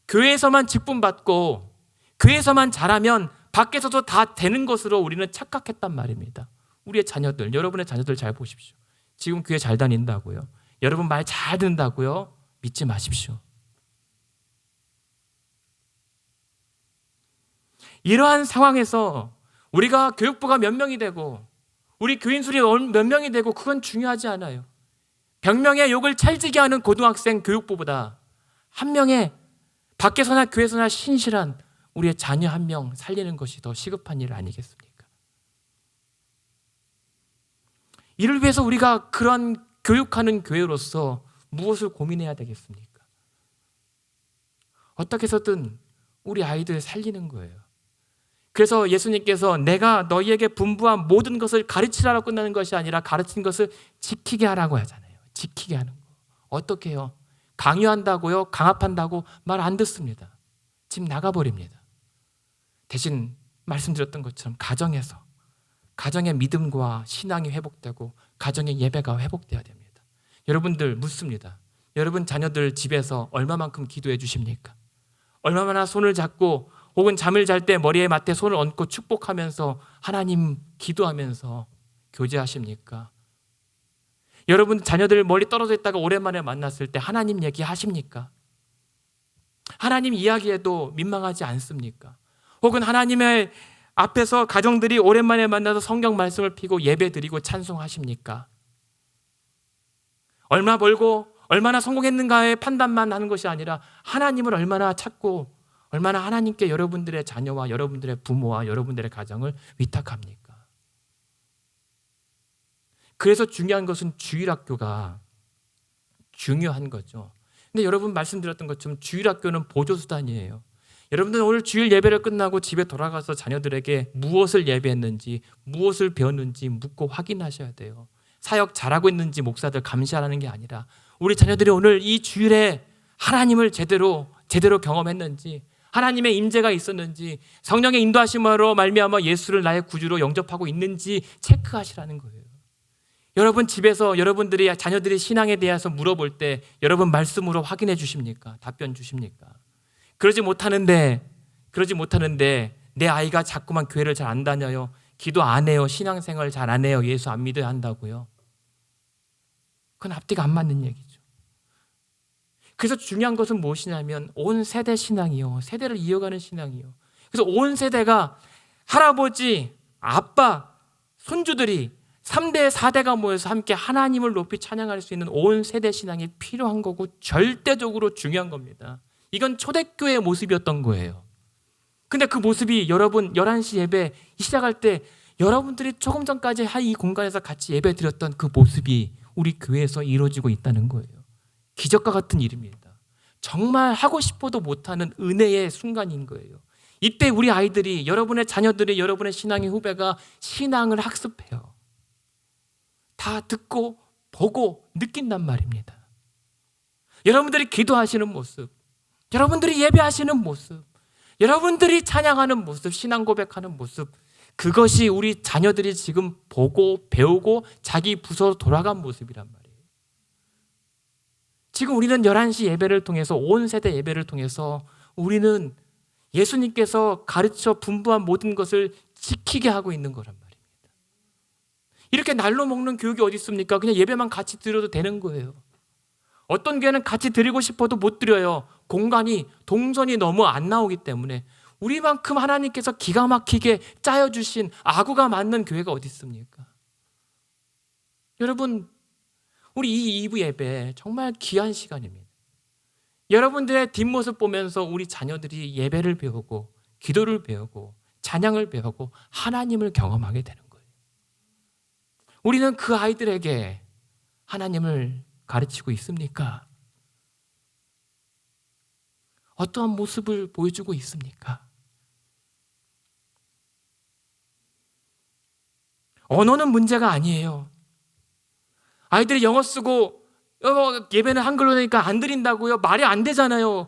교회에서만 직분받고 교회에서만 잘하면 밖에서도 다 되는 것으로 우리는 착각했단 말입니다. 우리의 자녀들, 여러분의 자녀들 잘 보십시오. 지금 교회 잘 다닌다고요? 여러분 말 잘 듣는다고요? 믿지 마십시오. 이러한 상황에서 우리가 교육부가 몇 명이 되고 우리 교인 수리 몇 명이 되고 그건 중요하지 않아요. 100명의 욕을 찰지게 하는 고등학생 교육부보다 한 명의 밖에서나 교회에서나 신실한 우리의 자녀 한 명 살리는 것이 더 시급한 일 아니겠습니까? 이를 위해서 우리가 그런 교육하는 교회로서 무엇을 고민해야 되겠습니까? 어떻게 해서든 우리 아이들 살리는 거예요. 그래서 예수님께서 내가 너희에게 분부한 모든 것을 가르치라고 끝나는 것이 아니라 가르친 것을 지키게 하라고 하잖아요. 지키게 하는 거. 어떻게 해요? 강요한다고요? 강압한다고 말 안 듣습니다. 집 나가버립니다. 대신 말씀드렸던 것처럼 가정에서 가정의 믿음과 신앙이 회복되고 가정의 예배가 회복돼야 됩니다. 여러분들 묻습니다. 여러분 자녀들 집에서 얼마만큼 기도해 주십니까? 얼마나 손을 잡고 혹은 잠을 잘 때 머리에 맡에 손을 얹고 축복하면서 하나님 기도하면서 교제하십니까? 여러분 자녀들 멀리 떨어져 있다가 오랜만에 만났을 때 하나님 얘기하십니까? 하나님 이야기에도 민망하지 않습니까? 혹은 하나님의 앞에서 가정들이 오랜만에 만나서 성경 말씀을 피고 예배 드리고 찬송하십니까? 얼마 벌고 얼마나 성공했는가의 판단만 하는 것이 아니라 하나님을 얼마나 찾고 얼마나 하나님께 여러분들의 자녀와 여러분들의 부모와 여러분들의 가정을 위탁합니까? 그래서 중요한 것은 주일학교가 중요한 거죠. 근데 여러분 말씀드렸던 것처럼 주일학교는 보조수단이에요. 여러분들 오늘 주일 예배를 끝나고 집에 돌아가서 자녀들에게 무엇을 예배했는지 무엇을 배웠는지 묻고 확인하셔야 돼요. 사역 잘하고 있는지 목사들 감시하라는 게 아니라 우리 자녀들이 오늘 이 주일에 하나님을 제대로 경험했는지 하나님의 임재가 있었는지 성령의 인도하심으로 말미암아 예수를 나의 구주로 영접하고 있는지 체크하시라는 거예요. 여러분 집에서 여러분들이 자녀들이 신앙에 대해서 물어볼 때 여러분 말씀으로 확인해 주십니까? 답변 주십니까? 그러지 못하는데 내 아이가 자꾸만 교회를 잘 안 다녀요. 기도 안 해요. 신앙생활 잘 안 해요. 예수 안 믿어야 한다고요. 그건 앞뒤가 안 맞는 얘기죠. 그래서 중요한 것은 무엇이냐면 온 세대 신앙이요, 세대를 이어가는 신앙이요. 그래서 온 세대가 할아버지, 아빠, 손주들이 3대, 4대가 모여서 함께 하나님을 높이 찬양할 수 있는 온 세대 신앙이 필요한 거고 절대적으로 중요한 겁니다. 이건 초대교회의 모습이었던 거예요. 근데 그 모습이 여러분 11시 예배 시작할 때 여러분들이 조금 전까지 이 공간에서 같이 예배 드렸던 그 모습이 우리 교회에서 이루어지고 있다는 거예요. 기적과 같은 일입니다. 정말 하고 싶어도 못하는 은혜의 순간인 거예요. 이때 우리 아이들이, 여러분의 자녀들이, 여러분의 신앙의 후배가 신앙을 학습해요. 다 듣고 보고 느낀단 말입니다. 여러분들이 기도하시는 모습, 여러분들이 예배하시는 모습, 여러분들이 찬양하는 모습, 신앙 고백하는 모습, 그것이 우리 자녀들이 지금 보고 배우고 자기 부서로 돌아간 모습이란 말이에요. 지금 우리는 11시 예배를 통해서, 온 세대 예배를 통해서 우리는 예수님께서 가르쳐 분부한 모든 것을 지키게 하고 있는 거란 말입니다. 이렇게 날로 먹는 교육이 어디 있습니까? 그냥 예배만 같이 드려도 되는 거예요. 어떤 교회는 같이 드리고 싶어도 못 드려요. 공간이, 동선이 너무 안 나오기 때문에. 우리만큼 하나님께서 기가 막히게 짜여주신 아구가 맞는 교회가 어디 있습니까? 여러분, 우리 이 2부 예배 정말 귀한 시간입니다. 여러분들의 뒷모습 보면서 우리 자녀들이 예배를 배우고 기도를 배우고 찬양을 배우고 하나님을 경험하게 되는 거예요. 우리는 그 아이들에게 하나님을 가르치고 있습니까? 어떠한 모습을 보여주고 있습니까? 언어는 문제가 아니에요. 아이들이 영어 쓰고 예배는 한글로 되니까 안 드린다고요? 말이 안 되잖아요.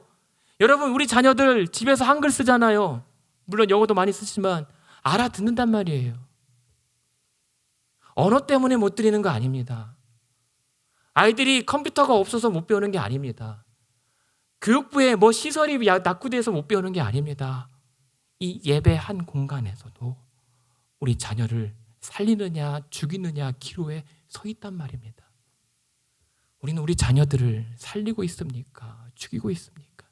여러분, 우리 자녀들 집에서 한글 쓰잖아요. 물론 영어도 많이 쓰지만 알아듣는단 말이에요. 언어 때문에 못 드리는 거 아닙니다. 아이들이 컴퓨터가 없어서 못 배우는 게 아닙니다. 교육부에 시설이 낙후돼서 못 배우는 게 아닙니다. 이 예배 한 공간에서도 우리 자녀를 살리느냐 죽이느냐 기로에 서 있단 말입니다. 우리는 우리 자녀들을 살리고 있습니까? 죽이고 있습니까?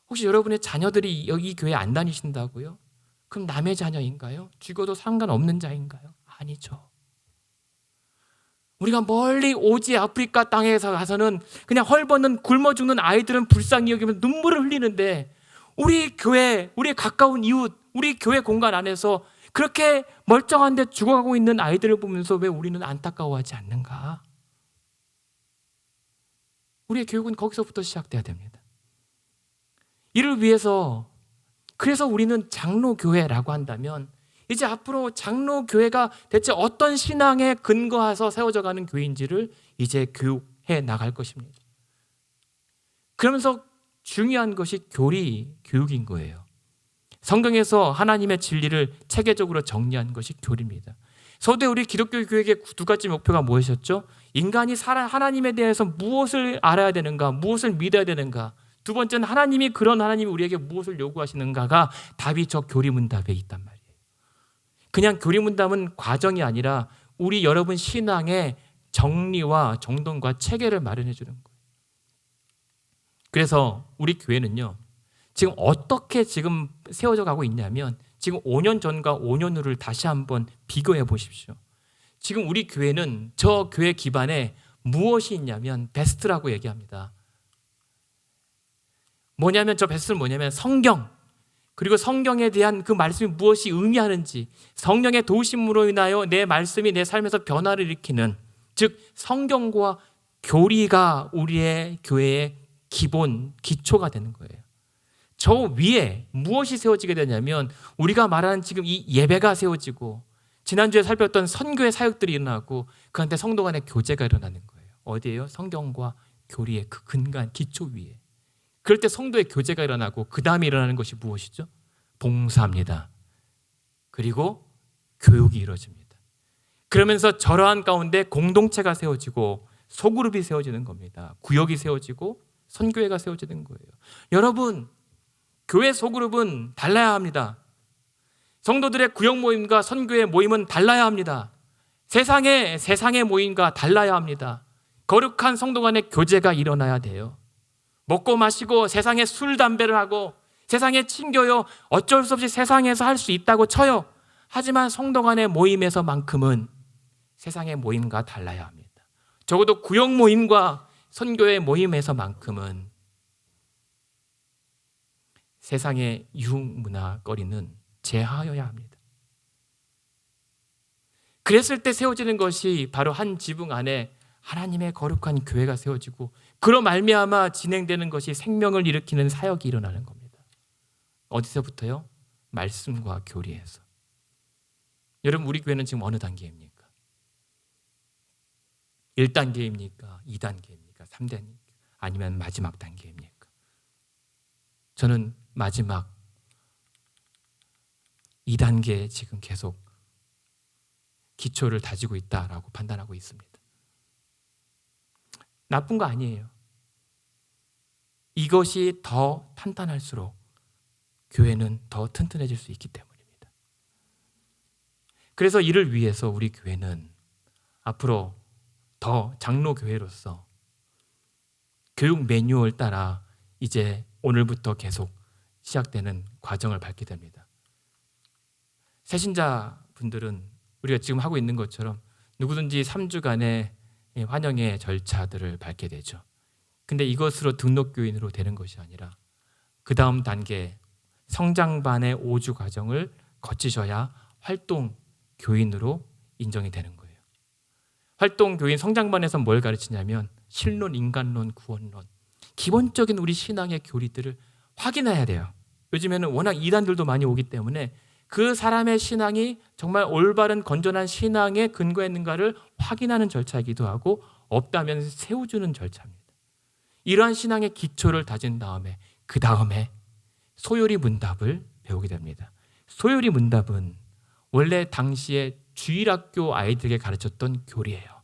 혹시 여러분의 자녀들이 여기 교회 안 다니신다고요? 그럼 남의 자녀인가요? 죽어도 상관없는 자인가요? 아니죠. 우리가 멀리 오지 아프리카 땅에서 가서는 그냥 헐벗는 굶어 죽는 아이들은 불쌍히 여기면 눈물을 흘리는데 우리 교회, 우리 가까운 이웃, 우리 교회 공간 안에서 그렇게 멀쩡한데 죽어가고 있는 아이들을 보면서 왜 우리는 안타까워하지 않는가? 우리의 교육은 거기서부터 시작돼야 됩니다. 이를 위해서, 그래서 우리는 장로교회라고 한다면 이제 앞으로 장로교회가 대체 어떤 신앙에 근거해서 세워져 가는 교회인지를 이제 교육해 나갈 것입니다. 그러면서 중요한 것이 교리교육인 거예요. 성경에서 하나님의 진리를 체계적으로 정리한 것이 교리입니다. 서대 우리 기독교 교육의 두 가지 목표가 무엇이었죠? 인간이 하나님에 대해서 무엇을 알아야 되는가, 무엇을 믿어야 되는가. 두 번째는 하나님이, 그런 하나님이 우리에게 무엇을 요구하시는가가 답이 저 교리문답에 있단 말이에요. 그냥 교리문답은 과정이 아니라 우리 여러분 신앙의 정리와 정돈과 체계를 마련해 주는 거예요. 그래서 우리 교회는요, 지금 어떻게 지금 세워져 가고 있냐면 지금 5년 전과 5년 후를 다시 한번 비교해 보십시오. 지금 우리 교회는 저 교회 기반에 무엇이 있냐면 베스트라고 얘기합니다. 뭐냐면 저 베스트는 뭐냐면 성경, 그리고 성경에 대한 그 말씀이 무엇이 의미하는지, 성령의 도우심으로 인하여 내 말씀이 내 삶에서 변화를 일으키는, 즉 성경과 교리가 우리의 교회의 기본, 기초가 되는 거예요. 저 위에 무엇이 세워지게 되냐면 우리가 말하는 지금 이 예배가 세워지고 지난주에 살폈던 선교의 사역들이 일어나고 그한테 성도 간의 교제가 일어나는 거예요. 어디예요? 성경과 교리의 그 근간, 기초 위에. 그럴 때 성도의 교제가 일어나고 그 다음에 일어나는 것이 무엇이죠? 봉사입니다. 그리고 교육이 이루어집니다. 그러면서 저러한 가운데 공동체가 세워지고 소그룹이 세워지는 겁니다. 구역이 세워지고 선교회가 세워지는 거예요. 여러분, 교회 소그룹은 달라야 합니다. 성도들의 구역 모임과 선교회 모임은 달라야 합니다. 세상의 모임과 달라야 합니다. 거룩한 성도 간의 교제가 일어나야 돼요. 먹고 마시고 세상에 술, 담배를 하고 세상에 친교요 어쩔 수 없이 세상에서 할 수 있다고 쳐요. 하지만 성도 간의 모임에서만큼은 세상의 모임과 달라야 합니다. 적어도 구역 모임과 선교의 모임에서만큼은 세상의 유흥문화거리는 제하여야 합니다. 그랬을 때 세워지는 것이 바로 한 지붕 안에 하나님의 거룩한 교회가 세워지고 그로 말미암아 진행되는 것이 생명을 일으키는 사역이 일어나는 겁니다. 어디서부터요? 말씀과 교리에서. 여러분, 우리 교회는 지금 어느 단계입니까? 1단계입니까? 2단계입니까? 3단계입니까? 아니면 마지막 단계입니까? 저는 마지막 2단계에 지금 계속 기초를 다지고 있다라고 판단하고 있습니다. 나쁜 거 아니에요. 이것이 더 탄탄할수록 교회는 더 튼튼해질 수 있기 때문입니다. 그래서 이를 위해서 우리 교회는 앞으로 더 장로교회로서 교육 매뉴얼 따라 이제 오늘부터 계속 시작되는 과정을 밟게 됩니다. 새신자 분들은 우리가 지금 하고 있는 것처럼 누구든지 3주간의 환영의 절차들을 밟게 되죠. 근데 이것으로 등록교인으로 되는 것이 아니라 그 다음 단계 성장반의 5주 과정을 거치셔야 활동교인으로 인정이 되는 거예요. 활동교인 성장반에서 뭘 가르치냐면 신론, 인간론, 구원론, 기본적인 우리 신앙의 교리들을 확인해야 돼요. 요즘에는 워낙 이단들도 많이 오기 때문에 그 사람의 신앙이 정말 올바른 건전한 신앙에 근거했는가를 확인하는 절차이기도 하고 없다면 세워주는 절차입니다. 이러한 신앙의 기초를 다진 다음에 그 다음에 소요리 문답을 배우게 됩니다. 소요리 문답은 원래 당시에 주일학교 아이들에게 가르쳤던 교리예요.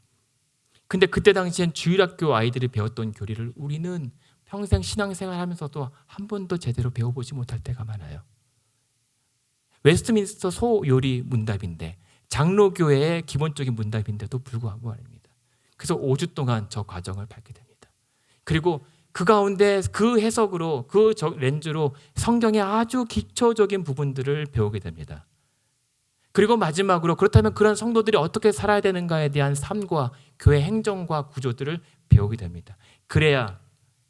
근데 그때 당시엔 주일학교 아이들이 배웠던 교리를 우리는 평생 신앙생활 하면서도 한 번도 제대로 배워보지 못할 때가 많아요. 웨스트민스터 소요리 문답인데 장로교회의 기본적인 문답인데도 불구하고 말입니다. 그래서 5주 동안 저 과정을 밟게 됩니다. 그리고 그 가운데 그 해석으로 그 렌즈로 성경의 아주 기초적인 부분들을 배우게 됩니다. 그리고 마지막으로 그렇다면 그런 성도들이 어떻게 살아야 되는가에 대한 삶과 교회 행정과 구조들을 배우게 됩니다. 그래야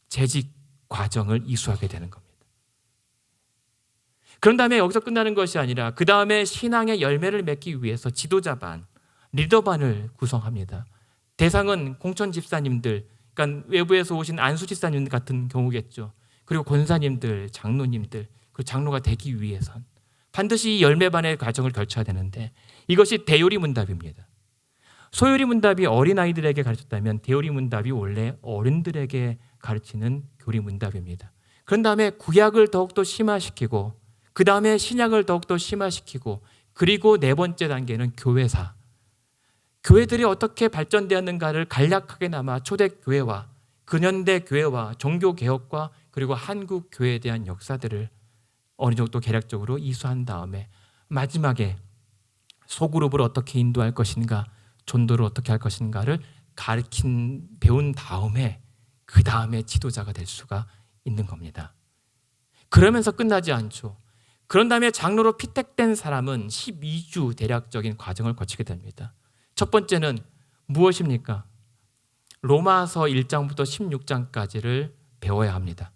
재직 과정을 이수하게 되는 겁니다. 그런 다음에 여기서 끝나는 것이 아니라 그 다음에 신앙의 열매를 맺기 위해서 지도자반, 리더반을 구성합니다. 대상은 공천 집사님들, 그러니까 외부에서 오신 안수 집사님 같은 경우겠죠. 그리고 권사님들, 장로님들, 그 장로가 되기 위해선 반드시 이 열매반의 과정을 거쳐야 되는데 이것이 대요리 문답입니다. 소요리 문답이 어린아이들에게 가르쳤다면 대요리 문답이 원래 어른들에게 가르치는 교리 문답입니다. 그런 다음에 구약을 더욱더 심화시키고 그 다음에 신약을 더욱더 심화시키고 그리고 네 번째 단계는 교회사. 교회들이 어떻게 발전되었는가를 간략하게나마 초대교회와 근현대 교회와 종교개혁과 그리고 한국 교회에 대한 역사들을 어느 정도 개략적으로 이수한 다음에 마지막에 소그룹을 어떻게 인도할 것인가, 전도를 어떻게 할 것인가를 배운 다음에 그 다음에 지도자가 될 수가 있는 겁니다. 그러면서 끝나지 않죠. 그런 다음에 장로로 피택된 사람은 12주 대략적인 과정을 거치게 됩니다. 첫 번째는 무엇입니까? 로마서 1장부터 16장까지를 배워야 합니다.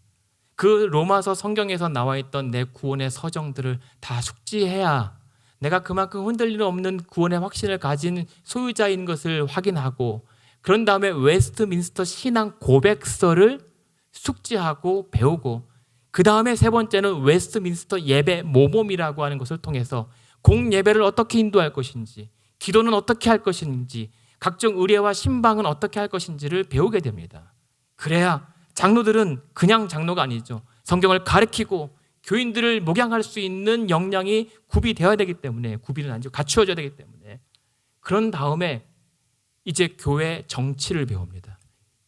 그 로마서 성경에서 나와 있던 내 구원의 서정들을 다 숙지해야 내가 그만큼 흔들림 없는 구원의 확신을 가진 소유자인 것을 확인하고 그런 다음에 웨스트민스터 신앙 고백서를 숙지하고 배우고 그 다음에 세 번째는 웨스트민스터 예배 모범이라고 하는 것을 통해서 공예배를 어떻게 인도할 것인지 기도는 어떻게 할 것인지 각종 의례와 신방은 어떻게 할 것인지를 배우게 됩니다. 그래야 장로들은 그냥 장로가 아니죠. 성경을 가르치고 교인들을 목양할 수 있는 역량이 구비되어야 되기 때문에 구비는 아니죠. 갖추어져야 되기 때문에 그런 다음에 이제 교회 정치를 배웁니다.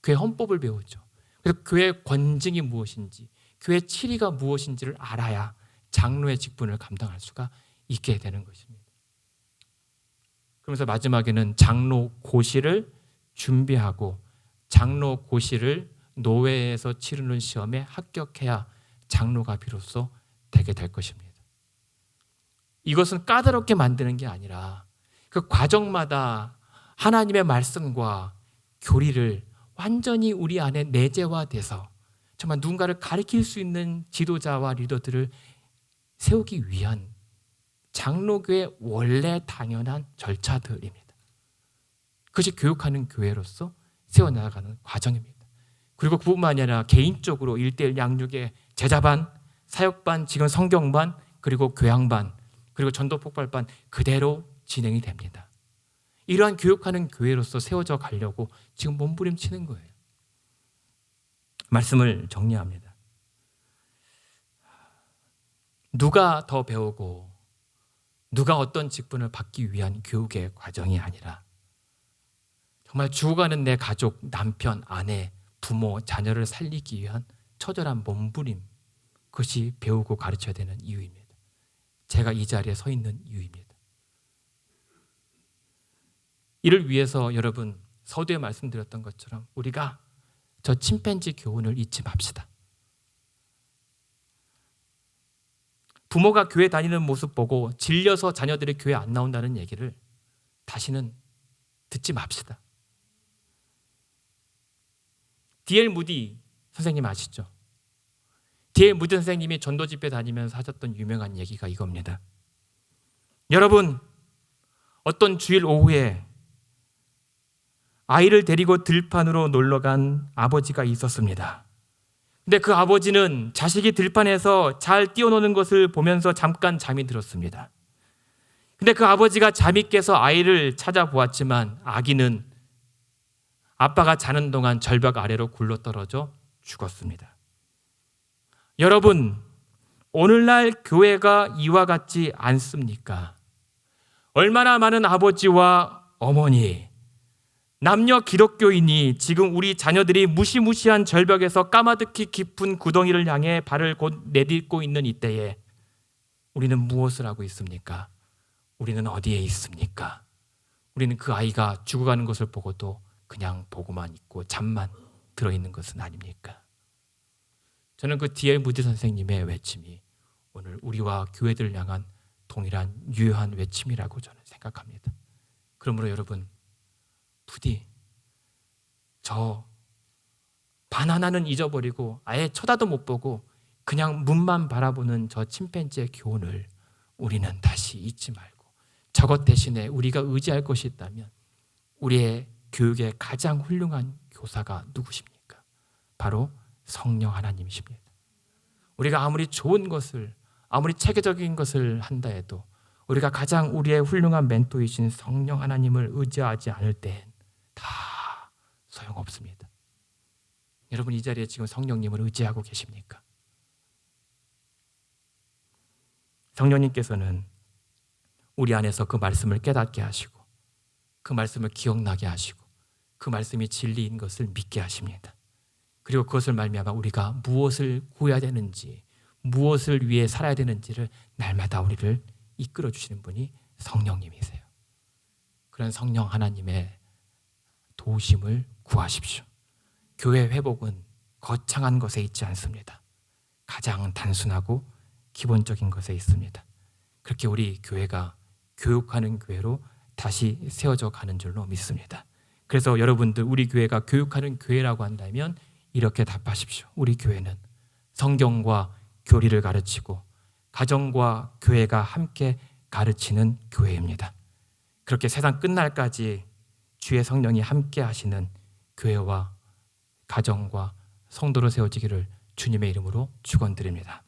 교회 헌법을 배우죠. 그래서 교회 권징이 무엇인지 교회 치리가 무엇인지를 알아야 장로의 직분을 감당할 수가 있게 되는 것입니다. 그러면서 마지막에는 장로 고시를 준비하고 장로 고시를 노회에서 치르는 시험에 합격해야 장로가 비로소 되게 될 것입니다. 이것은 까다롭게 만드는 게 아니라 그 과정마다 하나님의 말씀과 교리를 완전히 우리 안에 내재화돼서 정말 누군가를 가르칠 수 있는 지도자와 리더들을 세우기 위한 장로교의 원래 당연한 절차들입니다. 그것이 교육하는 교회로서 세워나가는 과정입니다. 그리고 그뿐만이 아니라 개인적으로 1:1 양육의 제자반, 사역반, 지금 성경반, 그리고 교양반, 그리고 전도폭발반 그대로 진행이 됩니다. 이러한 교육하는 교회로서 세워져 가려고 지금 몸부림치는 거예요. 말씀을 정리합니다. 누가 더 배우고 누가 어떤 직분을 받기 위한 교육의 과정이 아니라 정말 죽어가는 내 가족, 남편, 아내, 부모, 자녀를 살리기 위한 처절한 몸부림, 그것이 배우고 가르쳐야 되는 이유입니다. 제가 이 자리에 서 있는 이유입니다. 이를 위해서 여러분, 서두에 말씀드렸던 것처럼 우리가 저 침팬지 교훈을 잊지 맙시다. 부모가 교회 다니는 모습 보고 질려서 자녀들이 교회 안 나온다는 얘기를 다시는 듣지 맙시다. D.L. 무디 선생님 아시죠? D.L. 무디 선생님이 전도 집회 다니면서 하셨던 유명한 얘기가 이겁니다. 여러분, 어떤 주일 오후에 아이를 데리고 들판으로 놀러간 아버지가 있었습니다. 근데 그 아버지는 자식이 들판에서 잘 뛰어노는 것을 보면서 잠깐 잠이 들었습니다. 근데 그 아버지가 잠이 깨서 아이를 찾아보았지만 아기는 아빠가 자는 동안 절벽 아래로 굴러떨어져 죽었습니다. 여러분, 오늘날 교회가 이와 같지 않습니까? 얼마나 많은 아버지와 어머니, 남녀 기독교인이 지금 우리 자녀들이 무시무시한 절벽에서 까마득히 깊은 구덩이를 향해 발을 곧 내딛고 있는 이때에 우리는 무엇을 하고 있습니까? 우리는 어디에 있습니까? 우리는 그 아이가 죽어가는 것을 보고도 그냥 보고만 있고 잠만 들어있는 것은 아닙니까? 저는 그 D.L. 무디 선생님의 외침이 오늘 우리와 교회들을 향한 동일한 유효한 외침이라고 저는 생각합니다. 그러므로 여러분, 부디 저 반 하나는 잊어버리고 아예 쳐다도 못 보고 그냥 문만 바라보는 저 침팬지의 교훈을 우리는 다시 잊지 말고 저것 대신에 우리가 의지할 것이 있다면 우리의 교육의 가장 훌륭한 교사가 누구십니까? 바로 성령 하나님이십니다. 우리가 아무리 좋은 것을, 아무리 체계적인 것을 한다 해도 우리가 가장 우리의 훌륭한 멘토이신 성령 하나님을 의지하지 않을 땐 다 소용없습니다. 여러분, 이 자리에 지금 성령님을 의지하고 계십니까? 성령님께서는 우리 안에서 그 말씀을 깨닫게 하시고 그 말씀을 기억나게 하시고 그 말씀이 진리인 것을 믿게 하십니다. 그리고 그것을 말미암아 우리가 무엇을 구해야 되는지, 무엇을 위해 살아야 되는지를 날마다 우리를 이끌어 주시는 분이 성령님이세요. 그런 성령 하나님의 도우심을 구하십시오. 교회 회복은 거창한 것에 있지 않습니다. 가장 단순하고 기본적인 것에 있습니다. 그렇게 우리 교회가 교육하는 교회로 다시 세워져 가는 줄로 믿습니다. 그래서 여러분들, 우리 교회가 교육하는 교회라고 한다면 이렇게 답하십시오. 우리 교회는 성경과 교리를 가르치고 가정과 교회가 함께 가르치는 교회입니다. 그렇게 세상 끝날까지 주의 성령이 함께 하시는 교회와 가정과 성도로 세워지기를 주님의 이름으로 축원드립니다.